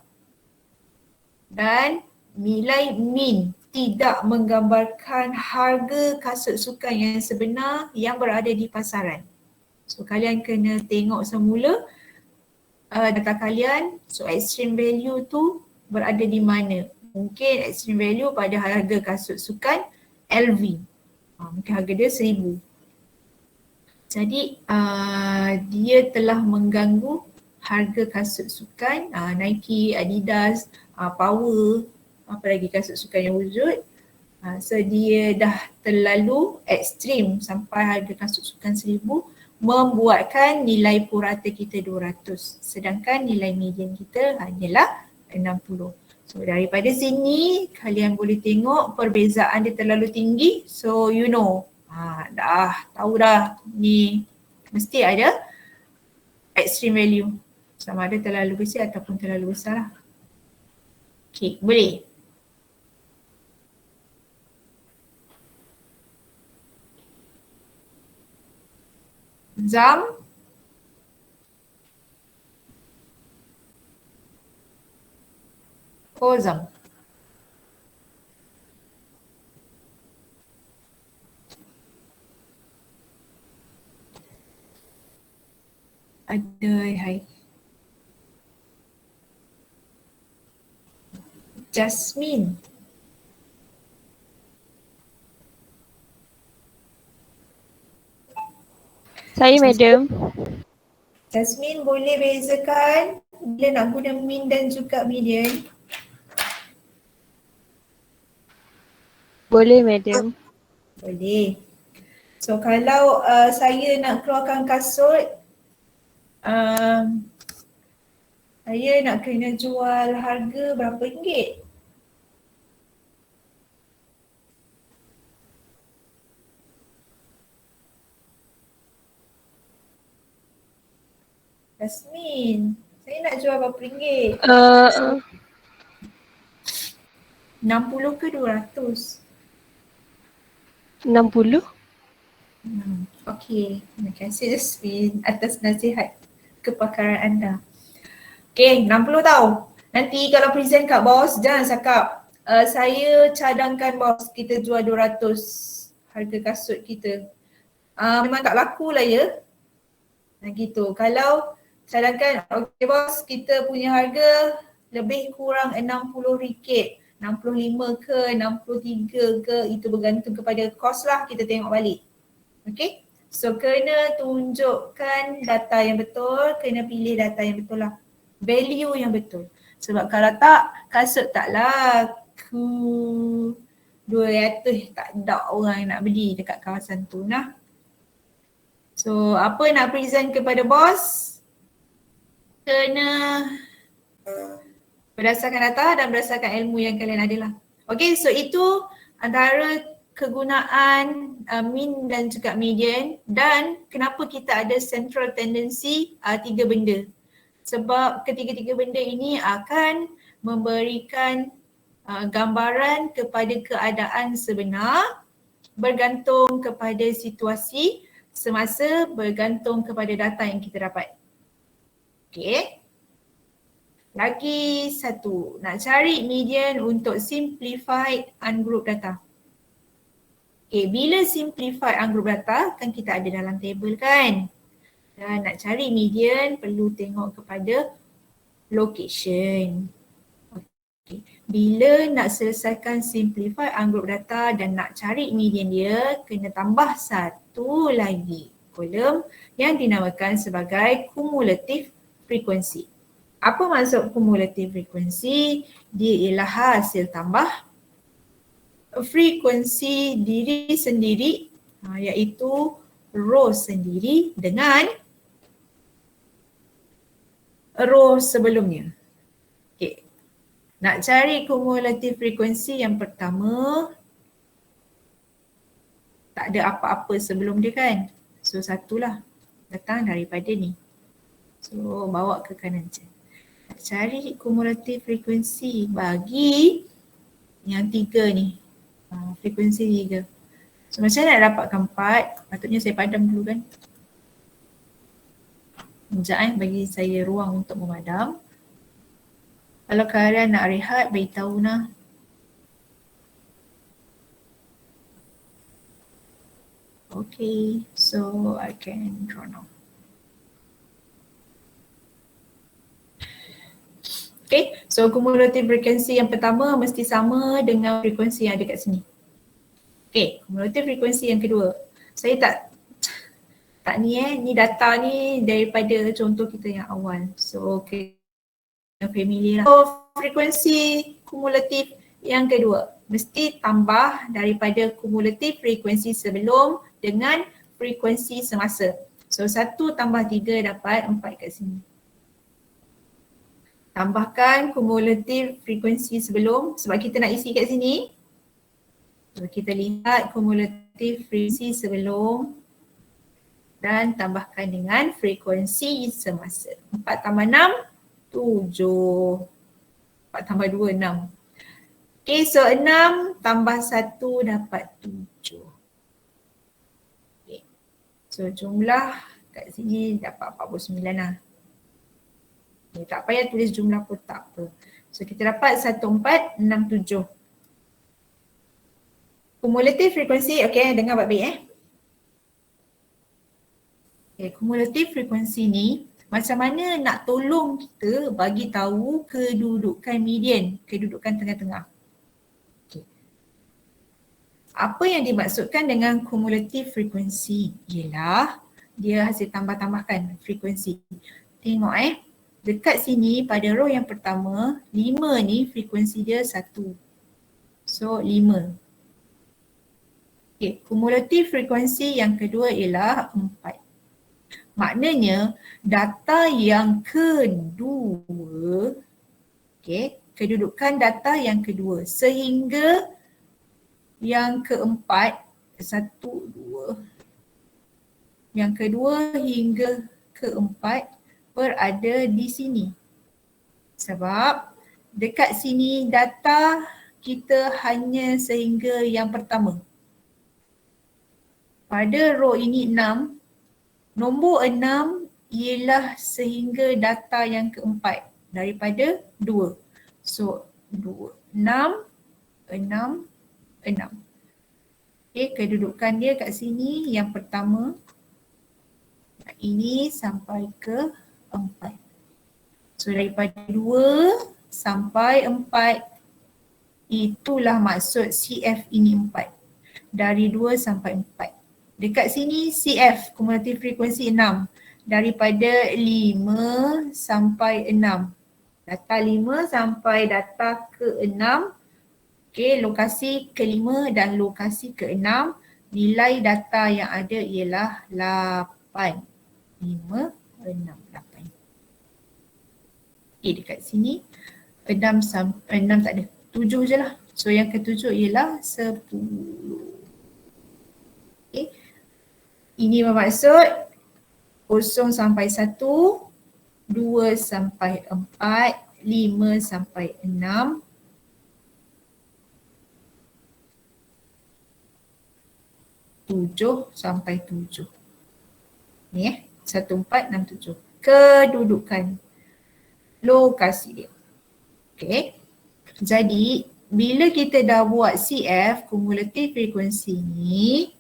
[SPEAKER 1] Dan nilai mean tidak menggambarkan harga kasut sukan yang sebenar yang berada di pasaran. So kalian kena tengok semula data kalian, so extreme value tu berada di mana. Mungkin extreme value pada harga kasut sukan LV. Mungkin harga dia 1,000. Jadi dia telah mengganggu harga kasut sukan Nike, Adidas, Power, apa lagi kasut sukan yang wujud. So dia dah terlalu ekstrim sampai harga kasut sukan 1,000 membuatkan nilai purata kita 200 sedangkan nilai median kita hanyalah 60. So daripada sini kalian boleh tengok perbezaan dia terlalu tinggi, so you know dah tahu dah ni mesti ada extreme value sama ada terlalu kecil ataupun terlalu besar lah. Okay, boleh? Zam? Oh Zam. Ada hai. Jasmine.
[SPEAKER 3] Saya madam.
[SPEAKER 1] Jasmine boleh bezakan bila nak guna min dan juga median?
[SPEAKER 3] Boleh madam.
[SPEAKER 1] Boleh. So kalau saya nak keluarkan kasut, saya nak kena jual harga berapa ringgit? Jasmine, saya nak jual berapa ringgit? 60 ke 200?
[SPEAKER 3] 60.
[SPEAKER 1] Okey, terima kasih Jasmine atas nasihat kepakaran anda. Okey, 60 tau. Nanti kalau present kat bos, jangan cakap saya cadangkan bos kita jual 200 harga kasut kita. Memang tak laku lah ya. Gitu. Kalau cadangkan, okey bos, kita punya harga lebih kurang RM60, 65 ke 63 ke, itu bergantung kepada kos lah, kita tengok balik. Okay, so kena tunjukkan data yang betul, kena pilih data yang betul lah, value yang betul. Sebab kalau tak, kasut tak laku, 200 tak ada orang nak beli dekat kawasan tu nah. So apa nak present kepada bos, kena berdasarkan data dan berdasarkan ilmu yang kalian ada lah. Okay, so itu antara kegunaan mean dan juga median, dan kenapa kita ada central tendency 3 benda. Sebab ketiga-tiga benda ini akan memberikan gambaran kepada keadaan sebenar, bergantung kepada situasi semasa, bergantung kepada data yang kita dapat. Okay. Lagi satu, nak cari median untuk simplified ungroup data. Okay, bila simplified ungroup data kan kita ada dalam table kan. Dan nak cari median perlu tengok kepada location. Okay. Bila nak selesaikan simplified ungroup data dan nak cari median dia, kena tambah satu lagi kolom yang dinamakan sebagai cumulative frequency. Apa maksud cumulative frequency? Dia ialah hasil tambah frekuensi diri sendiri, iaitu row sendiri dengan row sebelumnya. Okay. Nak cari cumulative frequency yang pertama, tak ada apa-apa sebelum dia kan. So satulah datang daripada ni. So bawa ke kanan je. Nak cari cumulative frequency bagi yang 3 ni. Frekuensi 3. So macam mana nak dapatkan 4? Patutnya saya padam dulu kan. Sekejap bagi saya ruang untuk memadam. Kalau kalian nak rehat, beritahu nah. Okay, so I can draw now. Okay, so cumulative frekuensi yang pertama mesti sama dengan frekuensi yang ada kat sini. Okay, cumulative frekuensi yang kedua. Saya tak ni data ni daripada contoh kita yang awal. So okay, familiar lah. So frekuensi kumulatif yang kedua mesti tambah daripada kumulatif frekuensi sebelum dengan frekuensi semasa. So 1 tambah 3 dapat 4 kat sini. Tambahkan kumulatif frekuensi sebelum sebab kita nak isi kat sini. So kita lihat kumulatif frekuensi sebelum dan tambahkan dengan frekuensi semasa. 4 tambah 6, 7. 4 tambah 2, 6. Okay, so 6 tambah 1 dapat 7. Okay. So jumlah kat sini dapat 49 lah. Okay, tak payah tulis jumlah pun tak apa. So kita dapat 1467. Kumulatif frekuensi, okay, dengar baik-baik Okay, kumulatif frekuensi ni macam mana nak tolong kita bagi tahu kedudukan median, kedudukan tengah-tengah. Okay. Apa yang dimaksudkan dengan kumulatif frekuensi ialah dia hasil tambah-tambahkan frekuensi. Tengok dekat sini pada row yang pertama 5 ni frekuensi dia 1. So 5. Okay, kumulatif frekuensi yang kedua ialah 4. Maknanya data yang kedua, okay, kedudukan data yang kedua sehingga yang keempat, 1, 2, yang kedua hingga keempat berada di sini. Sebab dekat sini data kita hanya sehingga yang pertama. Pada row ini 6, nombor 6 ialah sehingga data yang keempat daripada 2. So 2, 6, 6, 6. Okay, kedudukan dia kat sini yang pertama. Ini sampai ke 4. So daripada 2 sampai 4 itulah maksud CF ini 4. Dari 2 sampai 4. Dekat sini CF, kumulatif frekuensi 6. Daripada 5 sampai 6. Data 5 sampai data ke-6. Okay, lokasi ke-5 dan lokasi ke-6. Nilai data yang ada ialah 8. 5, 6, 8. Okay, dekat sini 6 tak ada. 7 je lah. So yang ke-7 ialah 10. Okay. Ini bermaksud 0 sampai 1, 2 sampai 4, 5 sampai 6, 7 sampai 7. Ni 1, 4, 6, 7. Kedudukan lokasi dia. Okay. Jadi bila kita dah buat CF, kumulatif frekuensi ni,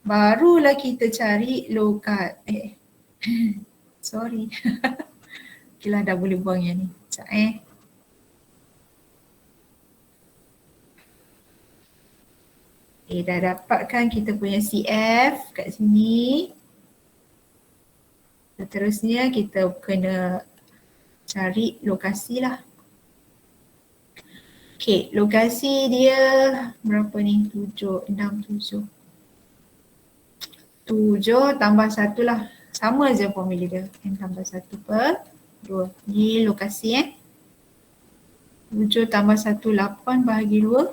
[SPEAKER 1] barulah kita cari sorry. Okay lah, dah boleh buang yang ni. Sekejap Okay, dah dapatkan kita punya CF kat sini. Seterusnya kita kena cari lokasi lah. Okay, lokasi dia berapa ni? 7, 6, 7. 7 tambah 1 lah. Sama je formula dia. N tambah 1 per 2. Ni lokasi 7 tambah 1, 8 bahagi 2,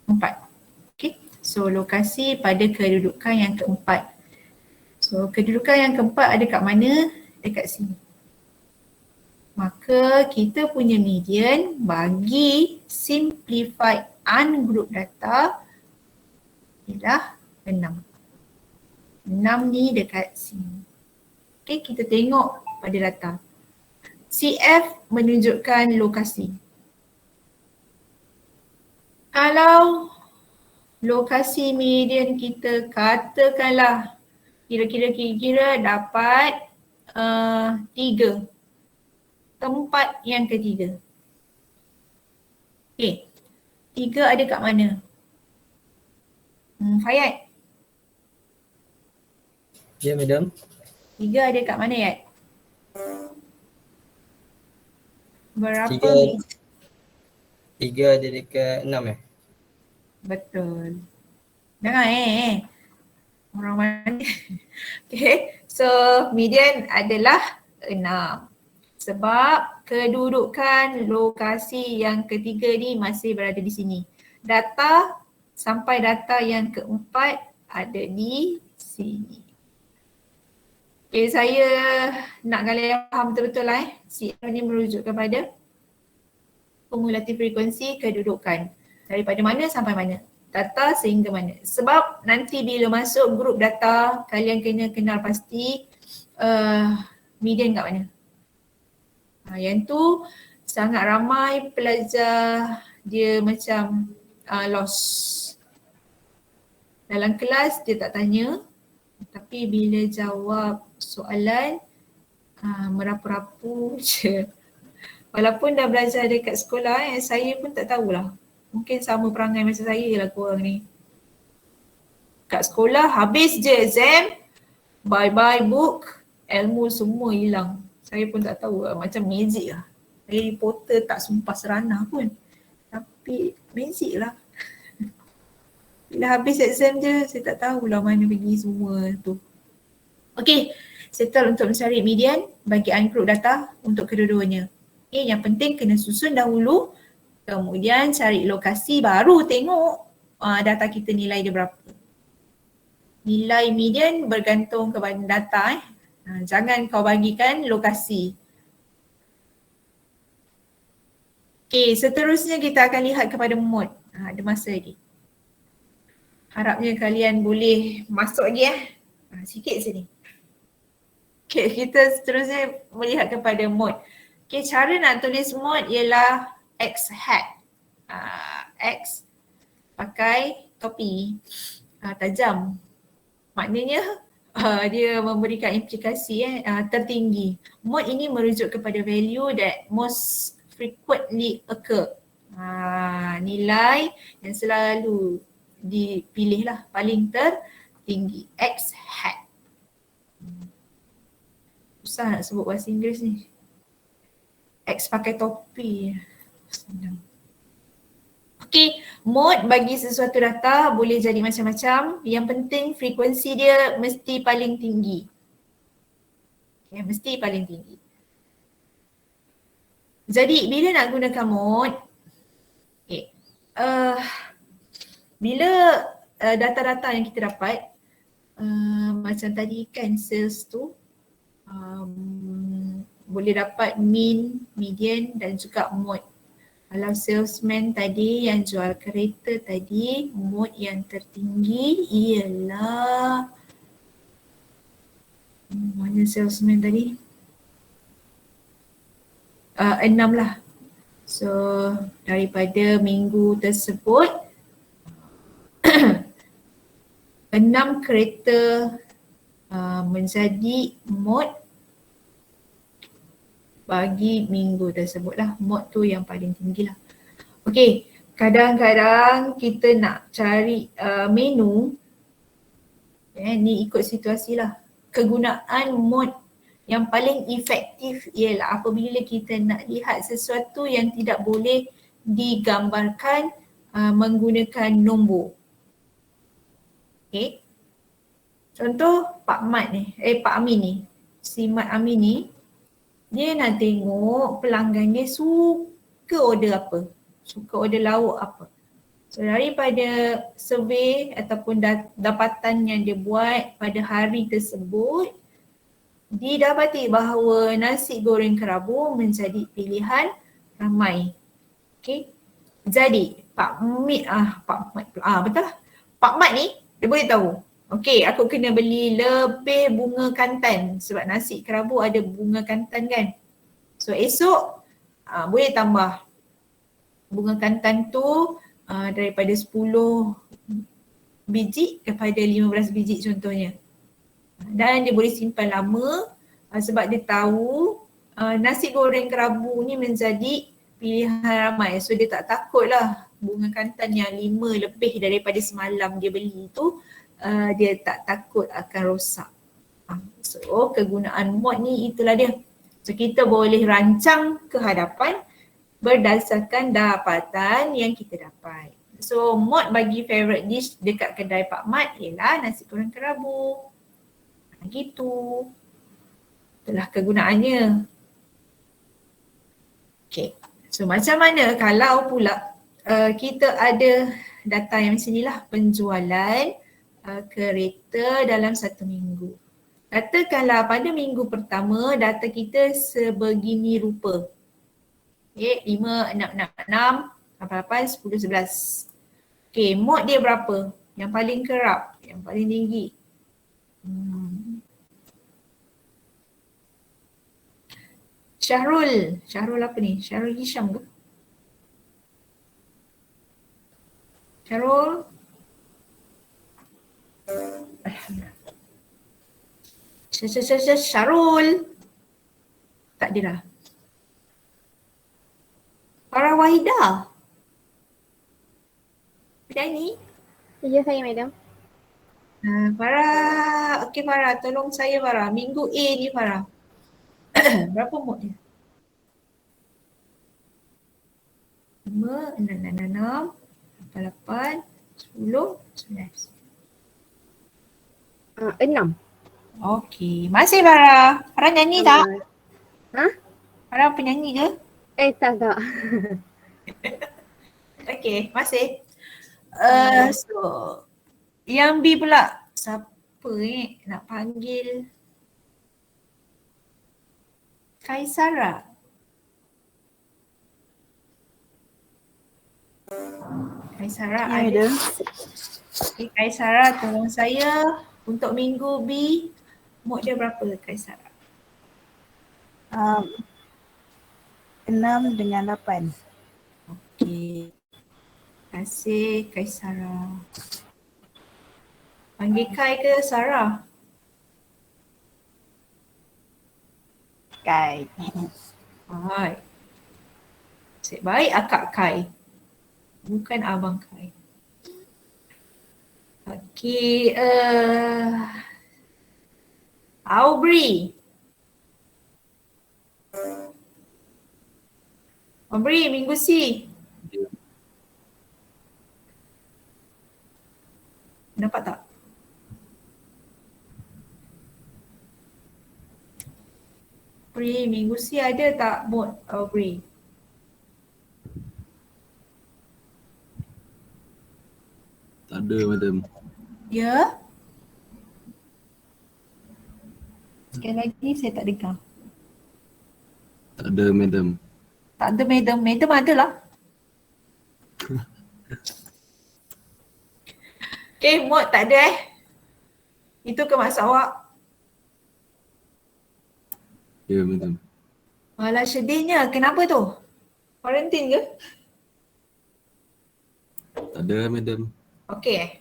[SPEAKER 1] 4. Okay. So lokasi pada kedudukan yang keempat. So kedudukan yang keempat ada kat mana? Dekat sini. Maka kita punya median bagi simplified ungroup data ialah 6. 6 ni dekat sini. Okay, kita tengok pada data. CF menunjukkan lokasi. Kalau lokasi median kita katakanlah kira-kira dapat 3. tempat yang ketiga. Okay, 3 ada kat mana? Fayat,
[SPEAKER 4] Ya, madam.
[SPEAKER 1] 3 ada kat mana Yat? Berapa?
[SPEAKER 4] Tiga. 3 ada dekat 6
[SPEAKER 1] Betul. Jangan orang mana? Okay, so median adalah 6. Sebab kedudukan lokasi yang ketiga ni masih berada di sini. Data sampai data yang keempat ada di sini. Okay, saya nak kalian faham betul-betul lah CM ni merujuk kepada kumulatif frekuensi kedudukan. Daripada mana sampai mana? Data sehingga mana? Sebab nanti bila masuk grup data, kalian kena kenal pasti median kat mana. Yang tu sangat ramai pelajar dia macam lost. Dalam kelas dia tak tanya, tapi bila jawab soalan merapu-rapu je. Walaupun dah belajar dekat sekolah saya pun tak tahulah. Mungkin sama perangai macam saya lah korang ni. Kat sekolah habis je exam, bye-bye book, ilmu semua hilang. Saya pun tak tahu lah, macam magic lah. Harry Potter tak sumpah seranah pun. Tapi magic lah. Bila habis exam je, saya tak tahulah mana pergi semua tu. Okay, settle untuk mencari median bagi ungroup data untuk kedua-duanya. Okay, yang penting kena susun dahulu, kemudian cari lokasi baru tengok data kita nilai dia berapa. Nilai median bergantung kepada data jangan kau bagikan lokasi. Okay, seterusnya kita akan lihat kepada mode. Ada masa lagi. Harapnya kalian boleh masuk lagi sikit sini. Okay, kita seterusnya melihat kepada mode. Okay, cara nak tulis mode ialah X hat. X pakai topi tajam. Maknanya dia memberikan implikasi tertinggi. Mode ini merujuk kepada value that most frequently occur. Nilai yang selalu dipilih lah paling tertinggi. X hat. Susah nak sebut bahasa Inggeris ni. X pakai topi. Senang. Okay, mode bagi sesuatu data boleh jadi macam-macam. Yang penting frekuensi dia mesti paling tinggi. Mesti paling tinggi. Jadi bila nak gunakan mode, bila data-data yang kita dapat, macam tadi kan sales tu, boleh dapat mean, median dan juga mode. Kalau salesman tadi yang jual kereta tadi, mode yang tertinggi ialah mana salesman tadi? 6 lah. So daripada minggu tersebut 6 kereta menjadi mode bagi minggu tersebut lah. Mode tu yang paling tinggi lah. Okay, kadang-kadang kita nak cari menu, ni ikut situasi lah. Kegunaan mode yang paling efektif ialah apabila kita nak lihat sesuatu yang tidak boleh digambarkan menggunakan nombor. Okay, contoh Pak Amin ni, si Mat Amin ni, dia nak tengok pelanggan dia suka order apa, suka order lauk apa. So daripada survey ataupun dapatan yang dia buat pada hari tersebut, didapati bahawa nasi goreng kerabu menjadi pilihan ramai. Okay, jadi Pak Mat ni dia boleh tahu, okay, aku kena beli lebih bunga kantan sebab nasi kerabu ada bunga kantan kan. So esok boleh tambah bunga kantan tu daripada 10 biji kepada 15 biji contohnya. Dan dia boleh simpan lama sebab dia tahu nasi goreng kerabu ni menjadi pilihan ramai. So dia tak takut lah bunga kantan yang 5 lebih daripada semalam dia beli tu, dia tak takut akan rosak. So kegunaan mod ni itulah dia. So kita boleh rancang ke hadapan berdasarkan dapatan yang kita dapat. So mod bagi favourite dish dekat kedai Pak Mat ialah nasi goreng kerabu. Gitu. Itulah kegunaannya. Okay. So macam mana kalau pula kita ada data yang macam inilah, penjualan kereta dalam 1 minggu. Katakanlah pada minggu pertama data kita sebegini rupa. Okay, 5, 6, 6, 6, 8, 10, 11. Okay, mod dia berapa? Yang paling kerap, yang paling tinggi. Syahrul apa ni? Syahrul Hisham ke? Syahrul? Alhamdulillah. Syahrul. Tak ada dah. Farah Wahidah. Penyanyi?
[SPEAKER 3] Ya, saya madam.
[SPEAKER 1] Farah, okey Farah, tolong saya Farah. Minggu A ni Farah. Berapa mod dia? 5, 6, 8, 10, 11.
[SPEAKER 3] 6.
[SPEAKER 1] Okey, masih Farah. Farah nyanyi tak?
[SPEAKER 3] Ha?
[SPEAKER 1] Farah penyanyi ke?
[SPEAKER 3] Tak.
[SPEAKER 1] Okey, masih. So, yang B pula. Siapa nak panggil? Kaisara. Kaisara ada. Okay, Kaisara tolong saya untuk minggu B. Mod dia berapa Kaisara?
[SPEAKER 5] 6 dengan 8.
[SPEAKER 1] Okey. Terima kasih Kaisara. Panggil Kai ke Sarah?
[SPEAKER 5] Kai.
[SPEAKER 1] Baik. Cik baik akak Kai. Bukan abang Kai. Okey. Aubrey. Aubrey, minggu C. Nampak tak? Aubrey, minggu C ada tak mod Aubrey?
[SPEAKER 6] Tak ada madam.
[SPEAKER 1] Ya? Sekali lagi saya tak dengar.
[SPEAKER 6] Tak ada madam.
[SPEAKER 1] Tak ada madam. Madam ada lah. Okay, mod tak ada Itu ke maksud awak?
[SPEAKER 6] Ya madam.
[SPEAKER 1] Alah sedihnya. Kenapa tu? Quarantine ke?
[SPEAKER 6] Tak ada madam.
[SPEAKER 1] Okay.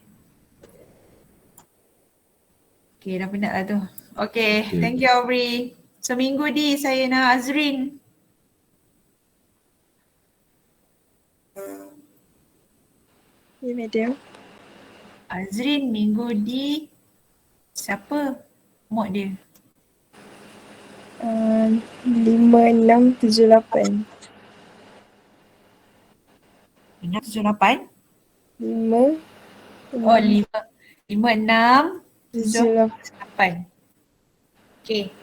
[SPEAKER 1] Okay, dah penat lah tu. Okay,
[SPEAKER 6] Okay.
[SPEAKER 1] thank you Aubrey. Seminggu di saya nak Azrin.
[SPEAKER 5] Ya, madam.
[SPEAKER 1] Azrin minggu di siapa mod dia?
[SPEAKER 5] 5, 6, 7, 8.
[SPEAKER 1] 678?
[SPEAKER 5] 5,
[SPEAKER 1] Oh 5, 6,
[SPEAKER 5] 7,
[SPEAKER 1] 8. Okay.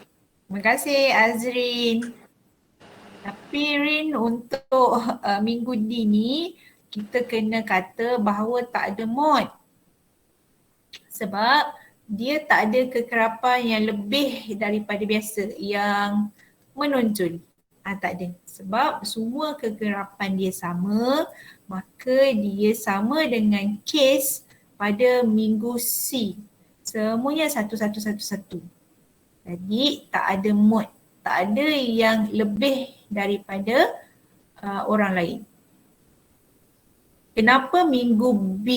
[SPEAKER 1] Terima kasih Azrin. Tapi Rin untuk minggu D ni kita kena kata bahawa tak ada mod. Sebab dia tak ada kekerapan yang lebih daripada biasa yang menonjol. Tak ada. Sebab semua kekerapan dia sama, maka dia sama dengan kes pada minggu C. Semuanya 1, 1, 1, 1. Jadi tak ada mod. Tak ada yang lebih daripada orang lain. Kenapa minggu B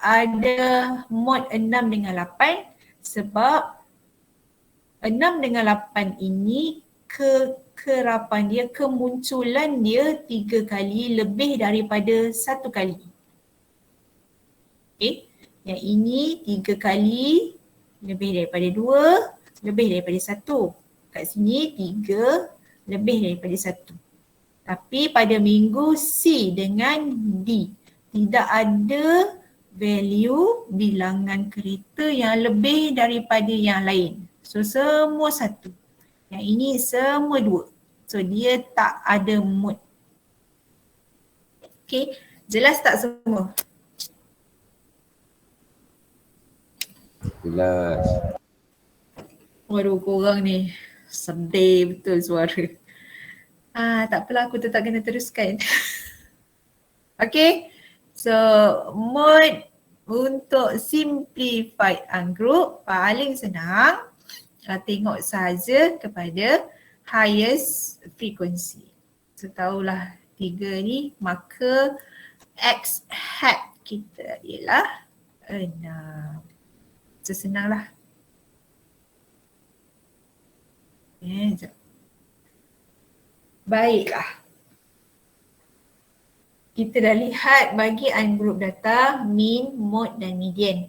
[SPEAKER 1] ada mod 6 dengan 8? Sebab 6 dengan 8 ini kekerapan dia, kemunculan dia 3 kali lebih daripada 1 kali. Okay. Yang ini 3 kali lebih daripada 2, lebih daripada 1. Kat sini 3 lebih daripada 1. Tapi pada minggu C dengan D tidak ada value bilangan kereta yang lebih daripada yang lain. So semua 1. Yang ini semua 2. So dia tak ada mood. Okay, jelas tak semua?
[SPEAKER 6] Jelas.
[SPEAKER 1] Waduh, korang ni sedih betul suara. Tak apalah, aku tetap kena teruskan. Okay, so mode untuk simplified ungroup paling senang. Tengok sahaja kepada highest frequency. So tahulah 3 ni, maka X hat kita ialah 6. So senanglah. Sekejap. Baiklah. Kita dah lihat bagi ungroup data mean, mode dan median.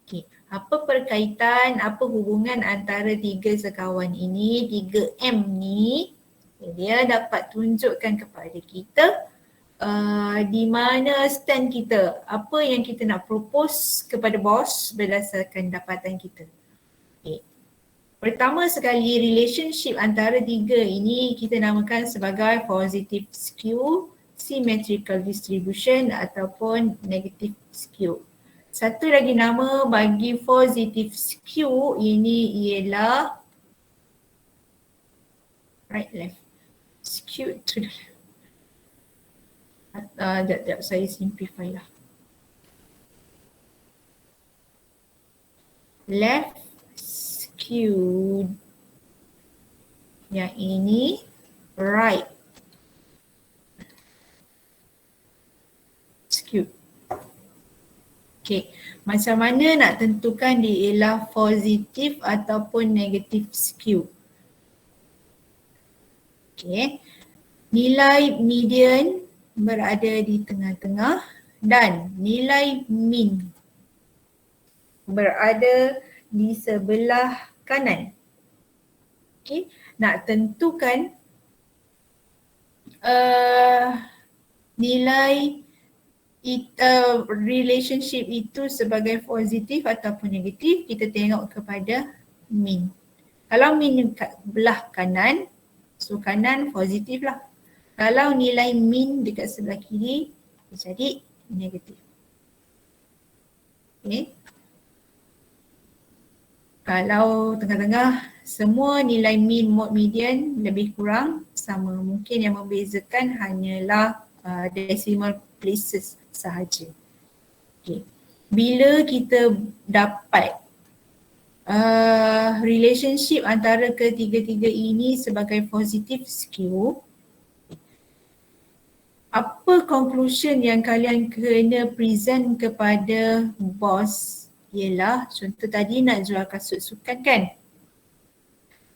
[SPEAKER 1] Okay. Apa perkaitan, apa hubungan antara 3 sekawan ini, 3M ni, dia dapat tunjukkan kepada kita di mana stand kita, apa yang kita nak propose kepada bos berdasarkan dapatan kita. Okay. Pertama sekali, relationship antara 3 ini kita namakan sebagai positive skew, symmetrical distribution ataupun negative skew. Satu lagi nama bagi positive skew ini ialah right left, skewed to the left. Sekejap, saya simplify lah. Left skewed. Yang ini right skewed. Okay, macam mana nak tentukan dia ialah positif ataupun negatif skew? Okay, nilai median berada di tengah-tengah dan nilai mean berada di sebelah kanan. Okay, nak tentukan nilai relationship itu sebagai positif ataupun negatif, kita tengok kepada mean. Kalau mean kat belah kanan, so kanan positif lah. Kalau nilai mean dekat sebelah kiri, jadi negatif. Okay. Kalau tengah-tengah, semua nilai mean, mode, median lebih kurang sama. Mungkin yang membezakan hanyalah decimal places sahaja. Okay. Bila kita dapat relationship antara ketiga-tiga ini sebagai positive skew, apa conclusion yang kalian kena present kepada bos ialah, contoh tadi nak jual kasut sukan kan?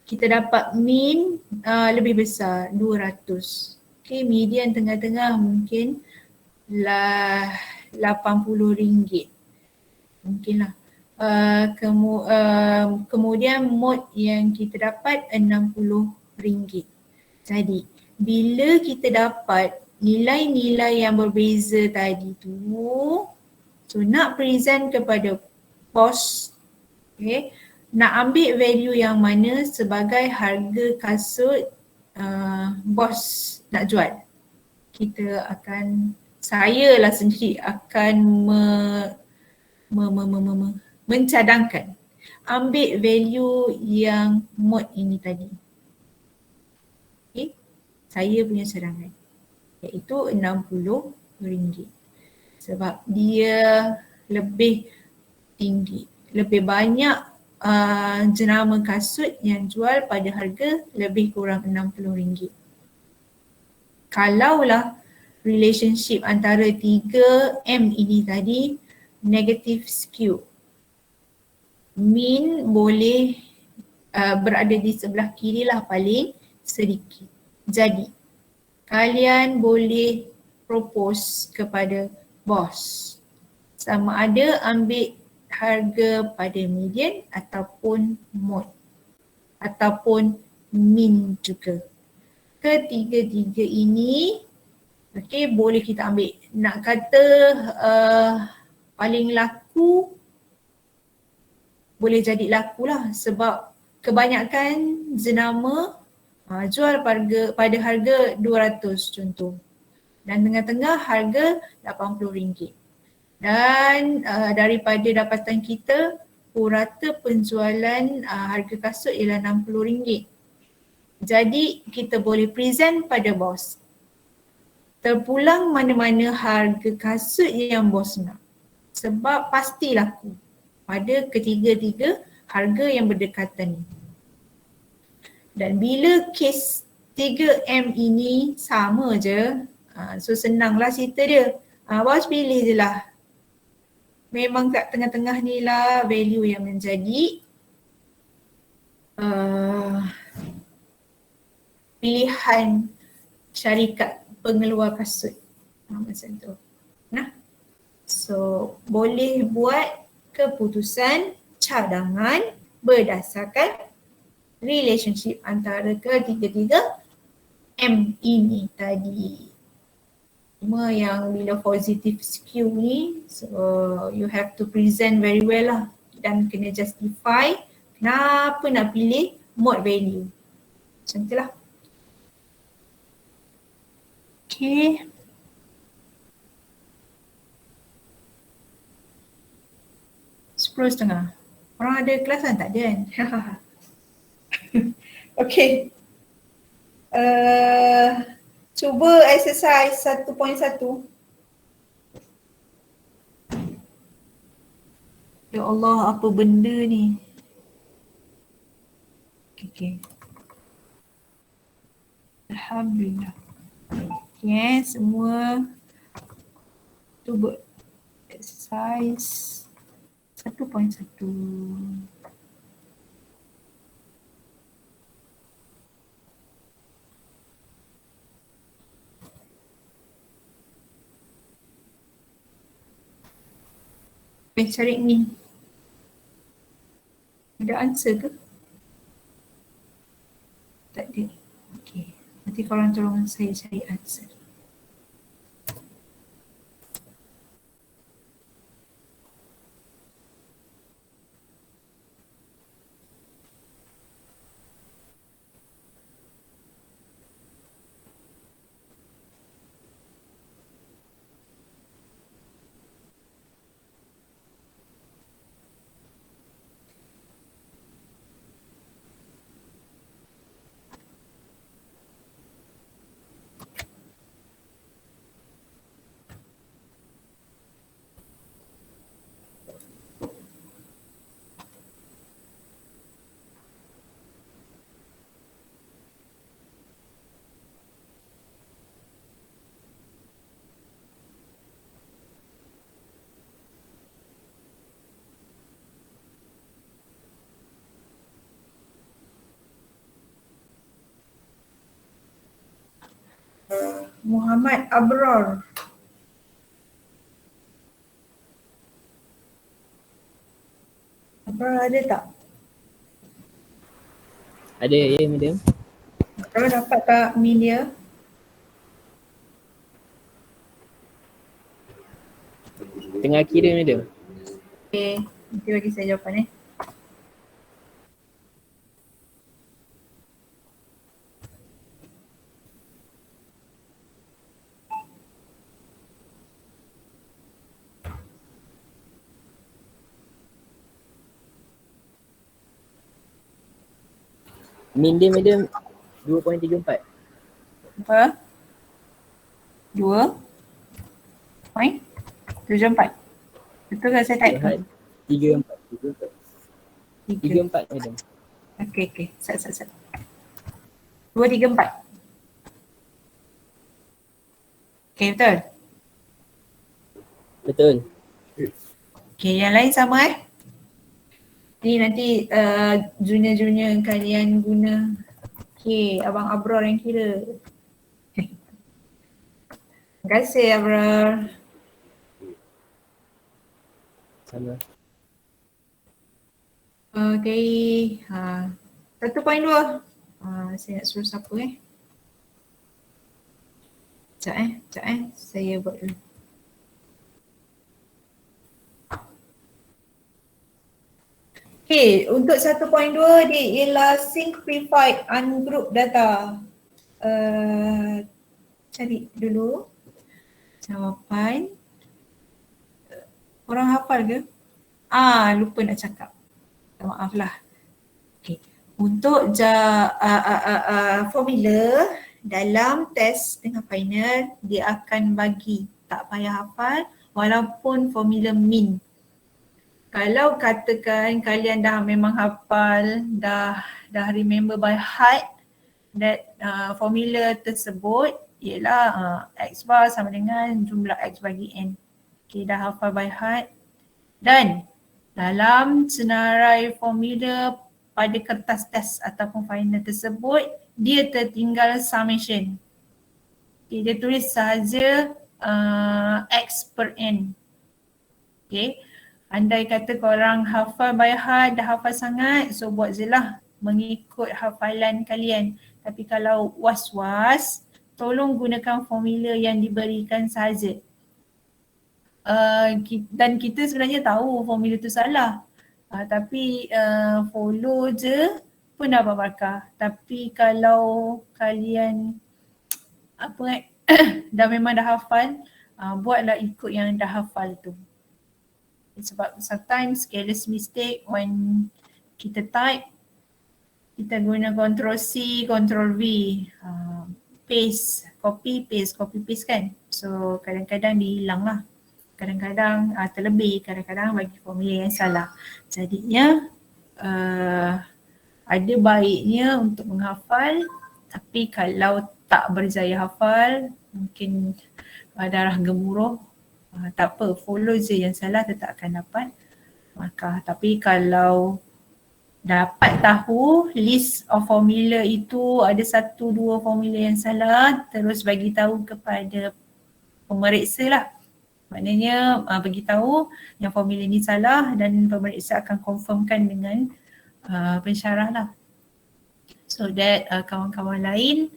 [SPEAKER 1] Kita dapat mean lebih besar, 200. Okay, median tengah-tengah mungkin lah RM80. Mungkinlah. Kemudian mode yang kita dapat RM60. Jadi bila kita dapat nilai-nilai yang berbeza tadi tu, so nak present kepada bos, okay, nak ambil value yang mana sebagai harga kasut bos nak jual. Kita akan, saya lah sendiri akan mencadangkan ambil value yang mode ini tadi. Okay, saya punya cadangan iaitu RM60 sebab dia lebih tinggi, lebih banyak jenama kasut yang jual pada harga lebih kurang RM60. Kalaulah relationship antara 3M ini tadi negative skew, mean boleh berada di sebelah kiri lah paling sedikit. Jadi kalian boleh propose kepada bos sama ada ambil harga pada median ataupun mode ataupun min juga. Ketiga-tiga ini boleh kita ambil. Nak kata paling laku boleh jadi laku lah sebab kebanyakan jenama jual pada harga 200 contoh dan tengah-tengah harga RM80. Dan daripada dapatan kita purata penjualan harga kasut ialah RM60. Jadi kita boleh present pada bos. Terpulang mana-mana harga kasut yang bos nak. Sebab pasti laku pada ketiga-tiga harga yang berdekatan ni. Dan bila kes 3M ini sama je, so senanglah cerita dia. Bos pilih je lah. Memang kat tengah-tengah ni lah value yang menjadi pilihan syarikat pengeluar kasut. Macam tu. Nah. So boleh buat keputusan cadangan berdasarkan relationship antara ketiga-tiga M ini tadi. Cuma yang bila positive skew ni, so you have to present very well lah dan kena justify kenapa nak pilih mode value. Macam tu lah. Okay. Sepuluh setengah. Orang ada kelas kan? Tak ada kan? Okay. Cuba exercise 1.1. Ya Allah, apa benda ni? Okay. Alhamdulillah. Okay, semua cuba exercise 1.1. Cari ni. Ada answer ke? Tak ada. Okay. Nanti korang tolong saya cari answer. Muhammad Abrar. Abrar ada tak?
[SPEAKER 7] Ada ya, madam.
[SPEAKER 1] Kalau dapat tak min dia?
[SPEAKER 7] Tengah kira, madam.
[SPEAKER 1] Okay, nanti bagi saya jawapan
[SPEAKER 7] Min dia, madam, 2.34.
[SPEAKER 1] Apa? 2 point 74. Betul tak saya type tu?
[SPEAKER 7] 34, 34, madam.
[SPEAKER 1] Okay. Sat. 2, 3, 4. Okay, betul?
[SPEAKER 7] Betul.
[SPEAKER 1] Okay, yang lain sama Ni nanti junior-junior kalian guna. Okay, Abang Abror yang kira. Terima kasih Abror.
[SPEAKER 7] Sama.
[SPEAKER 1] Okay, 1.2. Saya nak suruh siapa Sekejap saya buat dulu. Okay, untuk 1.2 dia ialah simplified ungroup data. Cari dulu jawapan. Orang hafal ke? Lupa nak cakap. Maaf lah. Okay. Untuk formula dalam test dengan final dia akan bagi, tak payah hafal walaupun formula min. Kalau katakan kalian dah memang hafal, dah remember by heart that formula tersebut ialah x bar sama dengan jumlah x bagi n. Okay, dah hafal by heart. Dan dalam senarai formula pada kertas test ataupun final tersebut, dia tertinggal summation. Okay, dia tulis sahaja x per n. Okay. Andai kata korang hafal by heart, dah hafal sangat, so buat je lah mengikut hafalan kalian. Tapi kalau was-was, tolong gunakan formula yang diberikan sahaja. Dan kita sebenarnya tahu formula tu salah. Tapi follow je pun dapat markah. Tapi kalau kalian dah memang dah hafal, buatlah ikut yang dah hafal tu. Sebab sometimes careless mistake when kita type, kita guna Ctrl C, Ctrl V, paste, copy paste kan. So kadang-kadang dihilang lah. Kadang-kadang terlebih, kadang-kadang bagi formula yang salah. Jadinya ada baiknya untuk menghafal, tapi kalau tak berjaya hafal, mungkin darah gemuruh, tak apa, follow je, yang salah tetap akan dapat markah. Tapi kalau dapat tahu list of formula itu ada 1-2 formula yang salah, terus bagi tahu kepada pemeriksa lah. Maknanya beritahu yang formula ni salah dan pemeriksa akan confirmkan dengan pensyarah lah. So that kawan-kawan lain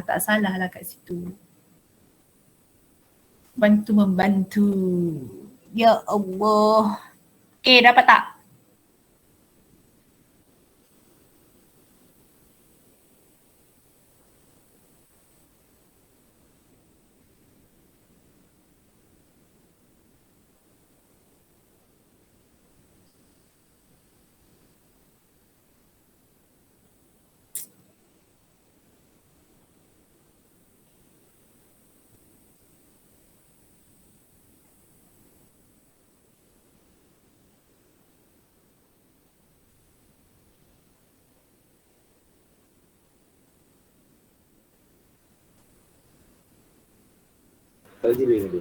[SPEAKER 1] tak salah lah kat situ. Bantu-membantu. Ya Allah. Okay, dapat tak?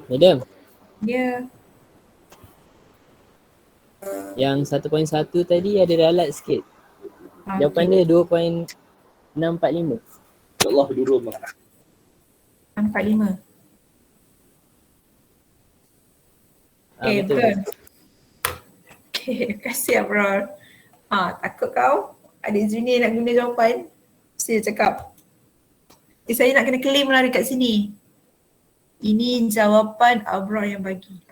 [SPEAKER 7] Madam,
[SPEAKER 1] Ya.
[SPEAKER 7] yang 1.1 tadi ada ralat sikit. Jawapan dia 2.645.
[SPEAKER 6] InsyaAllah duduk mak.
[SPEAKER 1] 45. Okay,
[SPEAKER 7] Betul.
[SPEAKER 1] betul. Okay, terima kasih Abrol. Takut kau ada junior nak guna jawapan. Saya cakap, saya nak kena claim lah dekat sini. Ini jawapan Abrol yang bagi.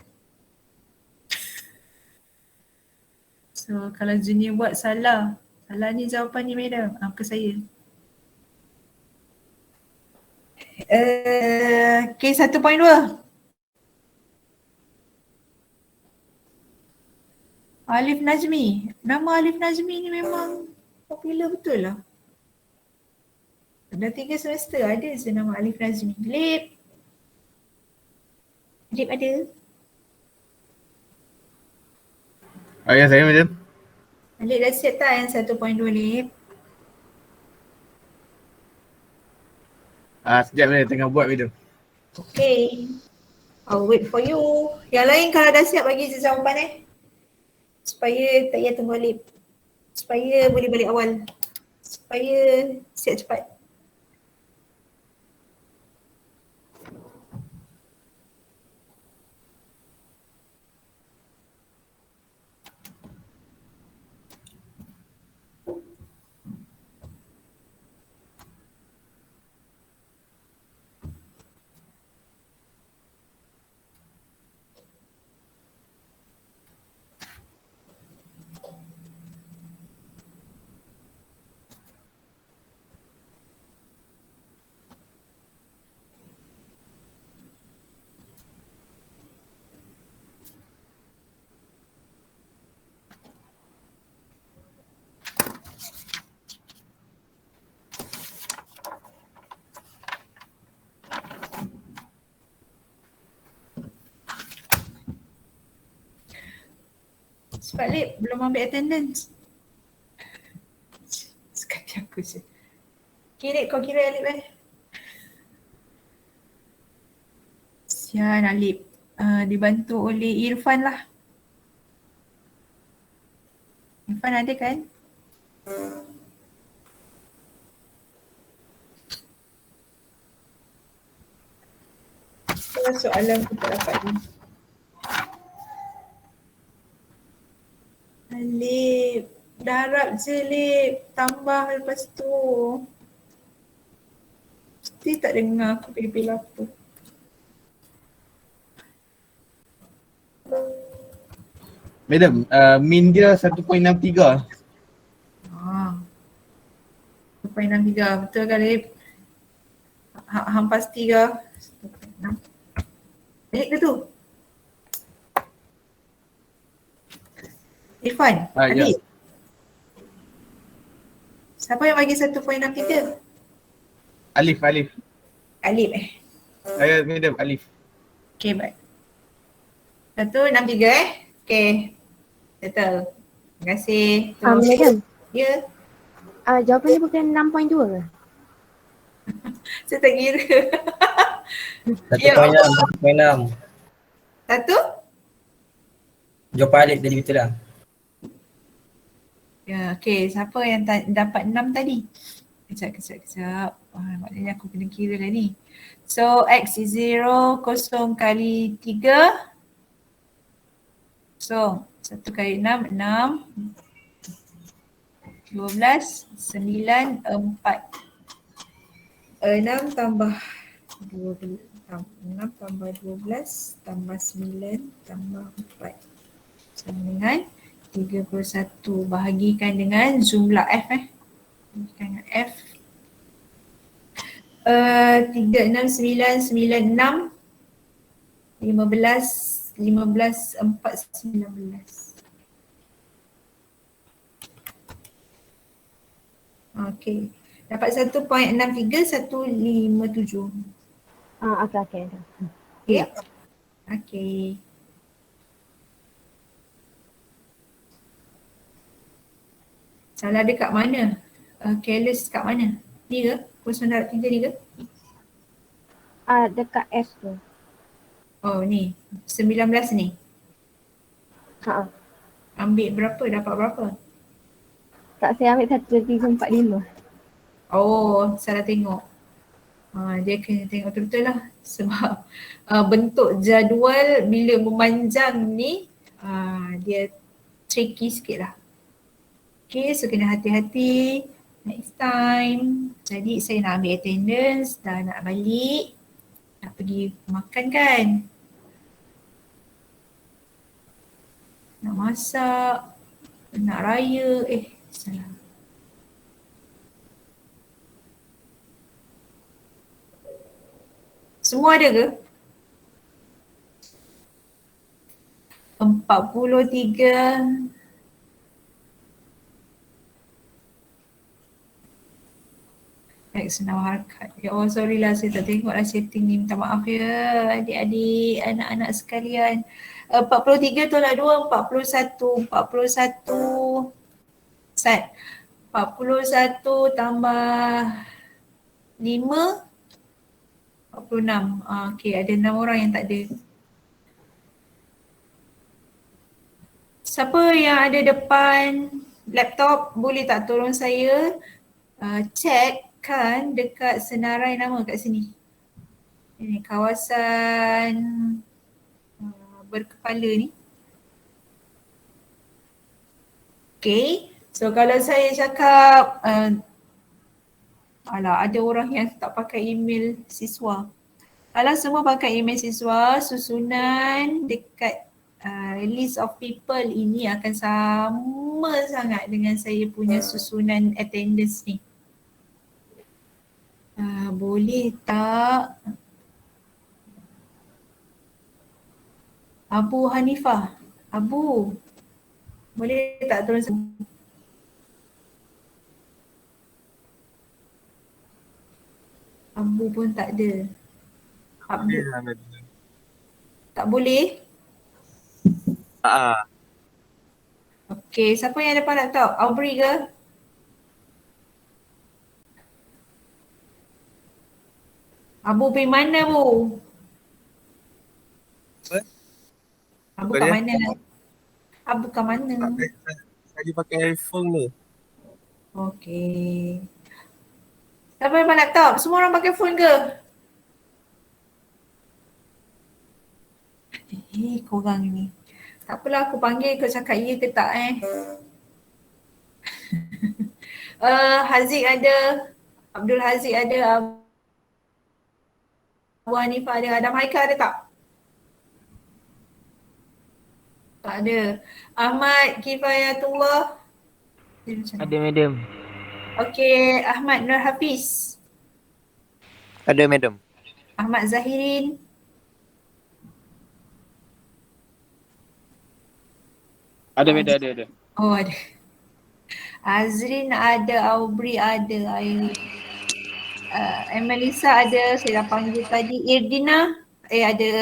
[SPEAKER 1] So kalau junior buat salah ni jawapan ni madam, ke saya. Okay, 1.2. Alif Najmi. Nama Alif Najmi ni memang popular betul lah. Dah 3 semester ada je nama Alif Najmi. Lip ada?
[SPEAKER 8] Ya, saya madam.
[SPEAKER 1] Lip dah siap tak yang 1.2 Lip?
[SPEAKER 8] Sekejap madam, tengah buat madam.
[SPEAKER 1] Okay. I'll wait for you. Yang lain kalau dah siap bagi je jawapan Supaya tak payah tunggu Alif. Supaya boleh balik awal. Supaya siap cepat. Cepat Lip, belum ambil attendance. Sekali aku je. Kira kau kira Alip Sian Alip. Dibantu oleh Irfan lah. Irfan ada kan? Soalan aku tak dapat ni. Alip, darab je Lip, tambah lepas tu. Mesti tak dengar aku pilih-pilih apa.
[SPEAKER 8] Madam, min dia 1.63.
[SPEAKER 1] 1.63, betul kan Lip? Hang pasti ke? 1.6. Baik ke tu? Irfan,
[SPEAKER 8] Ya.
[SPEAKER 1] Alip. Siapa yang bagi 1.63?
[SPEAKER 8] Alif.
[SPEAKER 1] Alip
[SPEAKER 8] Madam, Alif.
[SPEAKER 1] Okay, baik. 1.63 Okay. Settle. Terima kasih.
[SPEAKER 3] Madam.
[SPEAKER 1] Ya,
[SPEAKER 3] Jawapan dia bukan 6.2 ke?
[SPEAKER 1] saya tak kira.
[SPEAKER 4] 1.6.
[SPEAKER 1] Satu?
[SPEAKER 4] Jawapan Alif tadi betul lah.
[SPEAKER 1] Ya, okay. Siapa yang dapat 6 tadi? Kejap. Maknanya aku kena kira lah ni. So, X is 0, 0 kali 3. So, 1 kali 6, 6. 12, 9, 4. 6 tambah 12. 6 tambah 12 tambah 9 tambah 4. Sama dengan 31. Bahagikan dengan jumlah F Bahagikan dengan F. 3, 6, 9, 9, 6. 15, 4, 19. Okay. Dapat 1.63, 157.
[SPEAKER 3] Okay.
[SPEAKER 1] Okay. Okay. Salah dia kat mana? Careless kat mana? Ni ke? 0.3 ni ke?
[SPEAKER 3] Dekat S tu.
[SPEAKER 1] Oh ni. 19 ni. Ambil berapa? Dapat berapa?
[SPEAKER 3] Tak, saya ambil 1.345.
[SPEAKER 1] Oh, salah tengok. Dia kena tengok betul-betul lah. Sebab bentuk jadual bila memanjang ni dia tricky sikit lah. Okay, so kena hati-hati next time. Jadi saya nak ambil attendance, dah nak balik. Nak pergi makan kan? Nak masak, nak raya. Salah. Semua ada ke? 43. X senang harkat. Ya Allah, sorry lah saya tak tengok lah setting ni. Minta maaf ya adik-adik, anak-anak sekalian. 43 tolak 2, 41. 41. Sat. 41 tambah 5. 46. Okay, ada 6 orang yang tak ada. Siapa yang ada depan laptop boleh tak tolong saya checkkan dekat senarai nama kat sini. Ini kawasan berkepala ni. Okay, so kalau saya cakap ada orang yang tak pakai email siswa. Kalau semua pakai email siswa, susunan dekat list of people ini akan sama sangat dengan saya punya susunan attendance ni. Boleh tak Abu Hanifah? Abu, boleh tak tolong saya? Abu pun tak ada. Abdul tak boleh? Okay, siapa yang depan laptop? Aubrey ke? Abu pergi mana Bu?
[SPEAKER 9] Apa?
[SPEAKER 1] Abu
[SPEAKER 9] Apa
[SPEAKER 1] kat
[SPEAKER 9] dia?
[SPEAKER 1] mana? Abu kat mana?
[SPEAKER 9] Saya pakai iPhone ni.
[SPEAKER 1] Okay. Siapa yang depan laptop? Semua orang pakai phone ke? Korang ni. Tak apalah, aku panggil kau cakap ya ke tak Haziq ada, Abdul Haziq ada, Abu Hanifah ada, Adam Haikal ada tak? Tak ada. Ahmad Kifayatullah
[SPEAKER 7] Ada madam.
[SPEAKER 1] Okay, Ahmad Nur Hafiz.
[SPEAKER 9] Ada madam.
[SPEAKER 1] Ahmad Zahirin.
[SPEAKER 8] Ada madam, ada.
[SPEAKER 1] Oh ada. Azrin ada, Aubrey ada, Melissa ada, saya dah panggil tadi. Irdina, ada.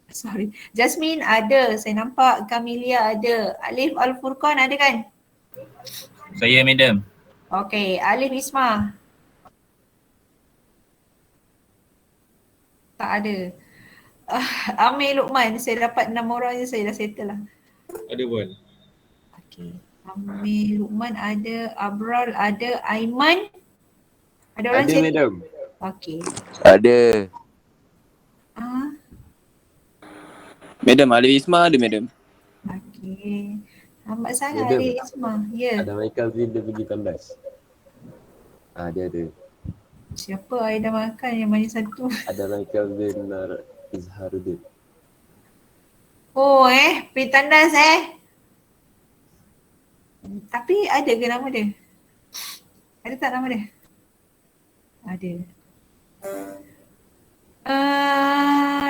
[SPEAKER 1] Sorry. Jasmine ada, saya nampak. Camelia ada. Alif Al-Furqan ada kan?
[SPEAKER 10] Saya madam.
[SPEAKER 1] Okay, Alif Isma. Tak ada. Amir Luqman, saya dapat 6 orang je, saya dah settle lah.
[SPEAKER 8] Ada pun.
[SPEAKER 1] Okay. Amir Luqman ada, Abral ada, Aiman. Ada orang
[SPEAKER 6] Ada
[SPEAKER 1] chat?
[SPEAKER 6] madam.
[SPEAKER 1] Okay.
[SPEAKER 9] Ada.
[SPEAKER 10] Madam, Alif Isma ada madam.
[SPEAKER 1] Okay. Lambat sangat
[SPEAKER 6] Madam.
[SPEAKER 1] Alif Isma. Ya.
[SPEAKER 6] Ada Michael Zin dia pergi tandas. Dia ada.
[SPEAKER 1] Siapa I dah makan yang mana satu?
[SPEAKER 6] Ada Michael Zin Izharuddin.
[SPEAKER 1] Oh pergi tandas Tapi ada ke nama dia? Ada tak nama dia? Ada.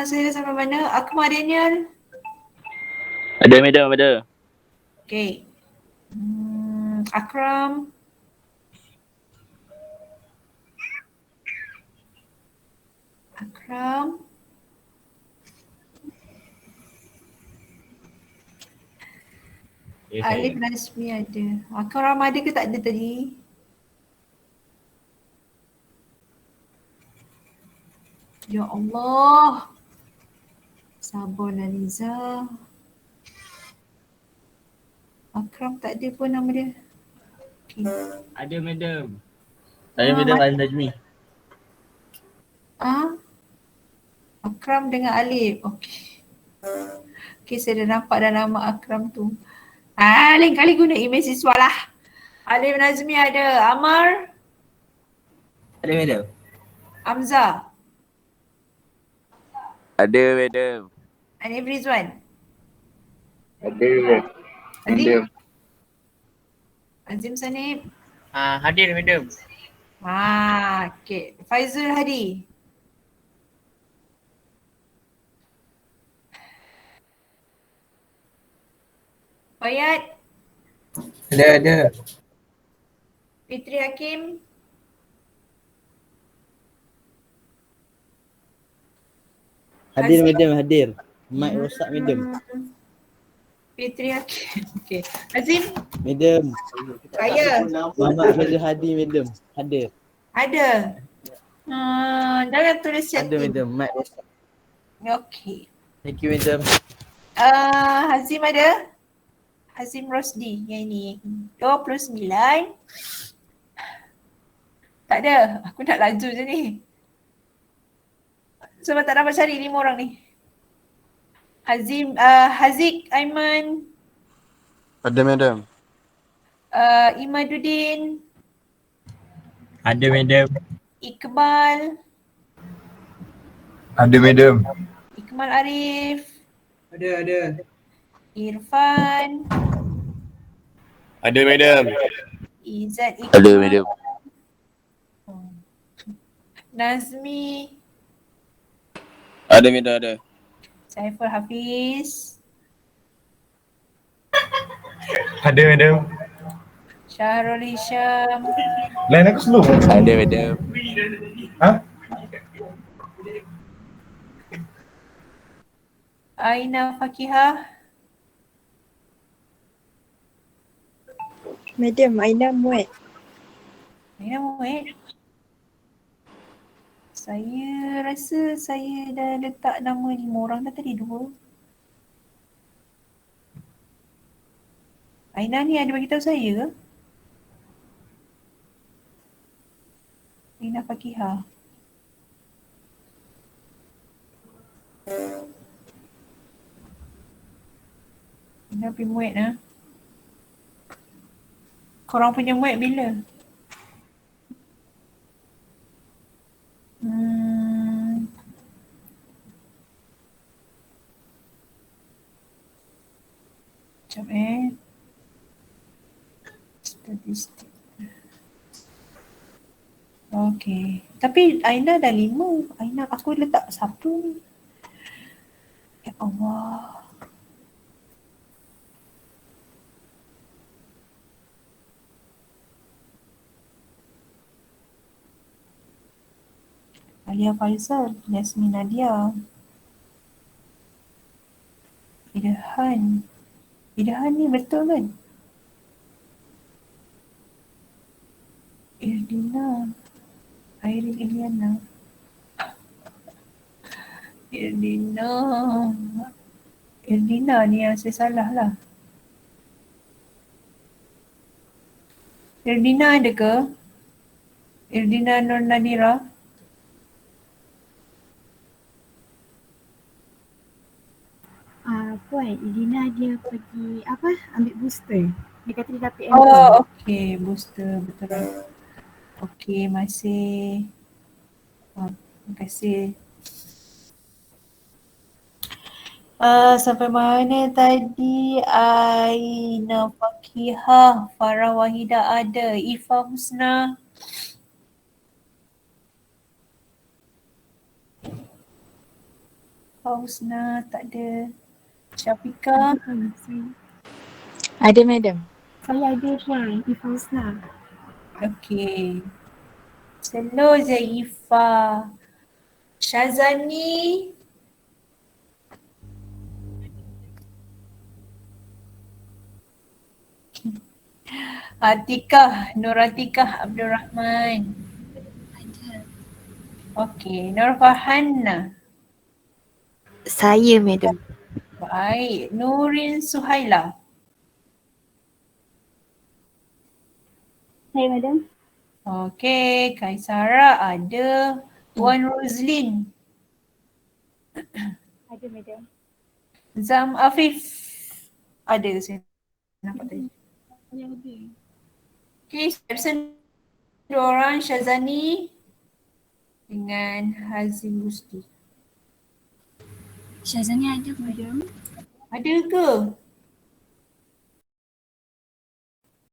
[SPEAKER 1] Saya dah sampai mana? Akmal Daniel.
[SPEAKER 10] Ada madam, ada.
[SPEAKER 1] Okay. Akram. Akram. Alif Nazmi ada. Akram ada ke tak ada tadi? Ya Allah. Sabarlah Liza. Akram tak ada pun nama dia. Okay.
[SPEAKER 7] Ada madam.
[SPEAKER 8] Saya madam Al-Najmi.
[SPEAKER 1] Akram dengan Alif. Okay. Okay, saya dah nampak dah nama Akram tu. Lain kali guna email siswa lah. Alif Nazmi ada. Amar.
[SPEAKER 4] Ada madam.
[SPEAKER 1] Hamzah.
[SPEAKER 9] Ada madam.
[SPEAKER 1] Anif Rizwan.
[SPEAKER 9] Ada
[SPEAKER 1] Azim. Azim Sanib.
[SPEAKER 7] Hadir madam.
[SPEAKER 1] Okay. Faizul Hadi. Fayad.
[SPEAKER 4] Ada.
[SPEAKER 1] Fitri Hakim.
[SPEAKER 7] Hadir madam, hadir. Mic rosak madam.
[SPEAKER 1] Fitri Hakim. Okay. Azim.
[SPEAKER 7] Madam.
[SPEAKER 1] Saya.
[SPEAKER 7] Muhammad Fazil Hadi madam. Hadir.
[SPEAKER 1] Ada. Jangan tulis chat.
[SPEAKER 7] Ada madam, mic rosak.
[SPEAKER 1] Okay.
[SPEAKER 7] Thank you madam.
[SPEAKER 1] Hazim ada? Hazim Rosdi yang ini. 29. Tak ada. Aku nak laju je ni. Sebab tak dapat cari 5 orang ni. Haziq Aiman,
[SPEAKER 8] Ada madam.
[SPEAKER 1] Imaduddin,
[SPEAKER 10] Ada madam.
[SPEAKER 1] Iqbal,
[SPEAKER 8] Ada madam.
[SPEAKER 1] Iqbal Arif,
[SPEAKER 4] Ada.
[SPEAKER 1] Irfan,
[SPEAKER 8] Ada madam.
[SPEAKER 1] Izzat Iqbal,
[SPEAKER 9] Ada madam.
[SPEAKER 1] Nazmi,
[SPEAKER 8] Ada madam, ada.
[SPEAKER 1] Saiful Hafiz,
[SPEAKER 8] Ada madam.
[SPEAKER 1] Syahrul Hisham,
[SPEAKER 8] Lain aku slow.
[SPEAKER 9] Ada madam.
[SPEAKER 1] Aina Fakihah,
[SPEAKER 5] Madam, Aina Muat.
[SPEAKER 1] Aina Muhammad. Saya rasa saya dah letak nama 5 orang dah tadi 2. Aina ni ada bagi tahu saya ke? Aina Fakihah. Aina pergi muat lah. Korang punya muat bila? Sekejap statistik. Okay. Tapi Aina dah 5. Aina aku letak 1 ni. Ya Allah. Alia Faizal, Yasmin Nadia, Ilhan. Ilhan ni betul kan? Irdina, Airin Iliana. Irdina ni yang saya salah lah. Irdina ada ke? Irdina Nur Nadira.
[SPEAKER 3] Puan, Irina dia pergi ambil booster. Dia kata dia dapat
[SPEAKER 1] Oh, okey, booster betul. Okey, masih. Terima kasih. Sampai mana tadi? Aina Fakihah, Farah Wahida ada, Ifa Husna. Ifa Husna tak ada. Syafiqah.
[SPEAKER 2] Ada madam.
[SPEAKER 3] Saya ada puan, Ifa Husna.
[SPEAKER 1] Okey. Slow je Ifa. Syazani. Atikah, Nur Atikah Abdul Rahman. Okey, Nur Farhana.
[SPEAKER 2] Saya madam.
[SPEAKER 1] Baik, Nurin Suhaila.
[SPEAKER 3] Saya madam.
[SPEAKER 1] Okey, Kaisara ada. Puan Roslin.
[SPEAKER 3] Ada madam.
[SPEAKER 1] Zam Afif. Ada saya nampak tadi. Okey, absent 2 orang, Syazani dengan Hazim Rusdi.
[SPEAKER 3] Syazani ada madam.
[SPEAKER 1] Ada ke?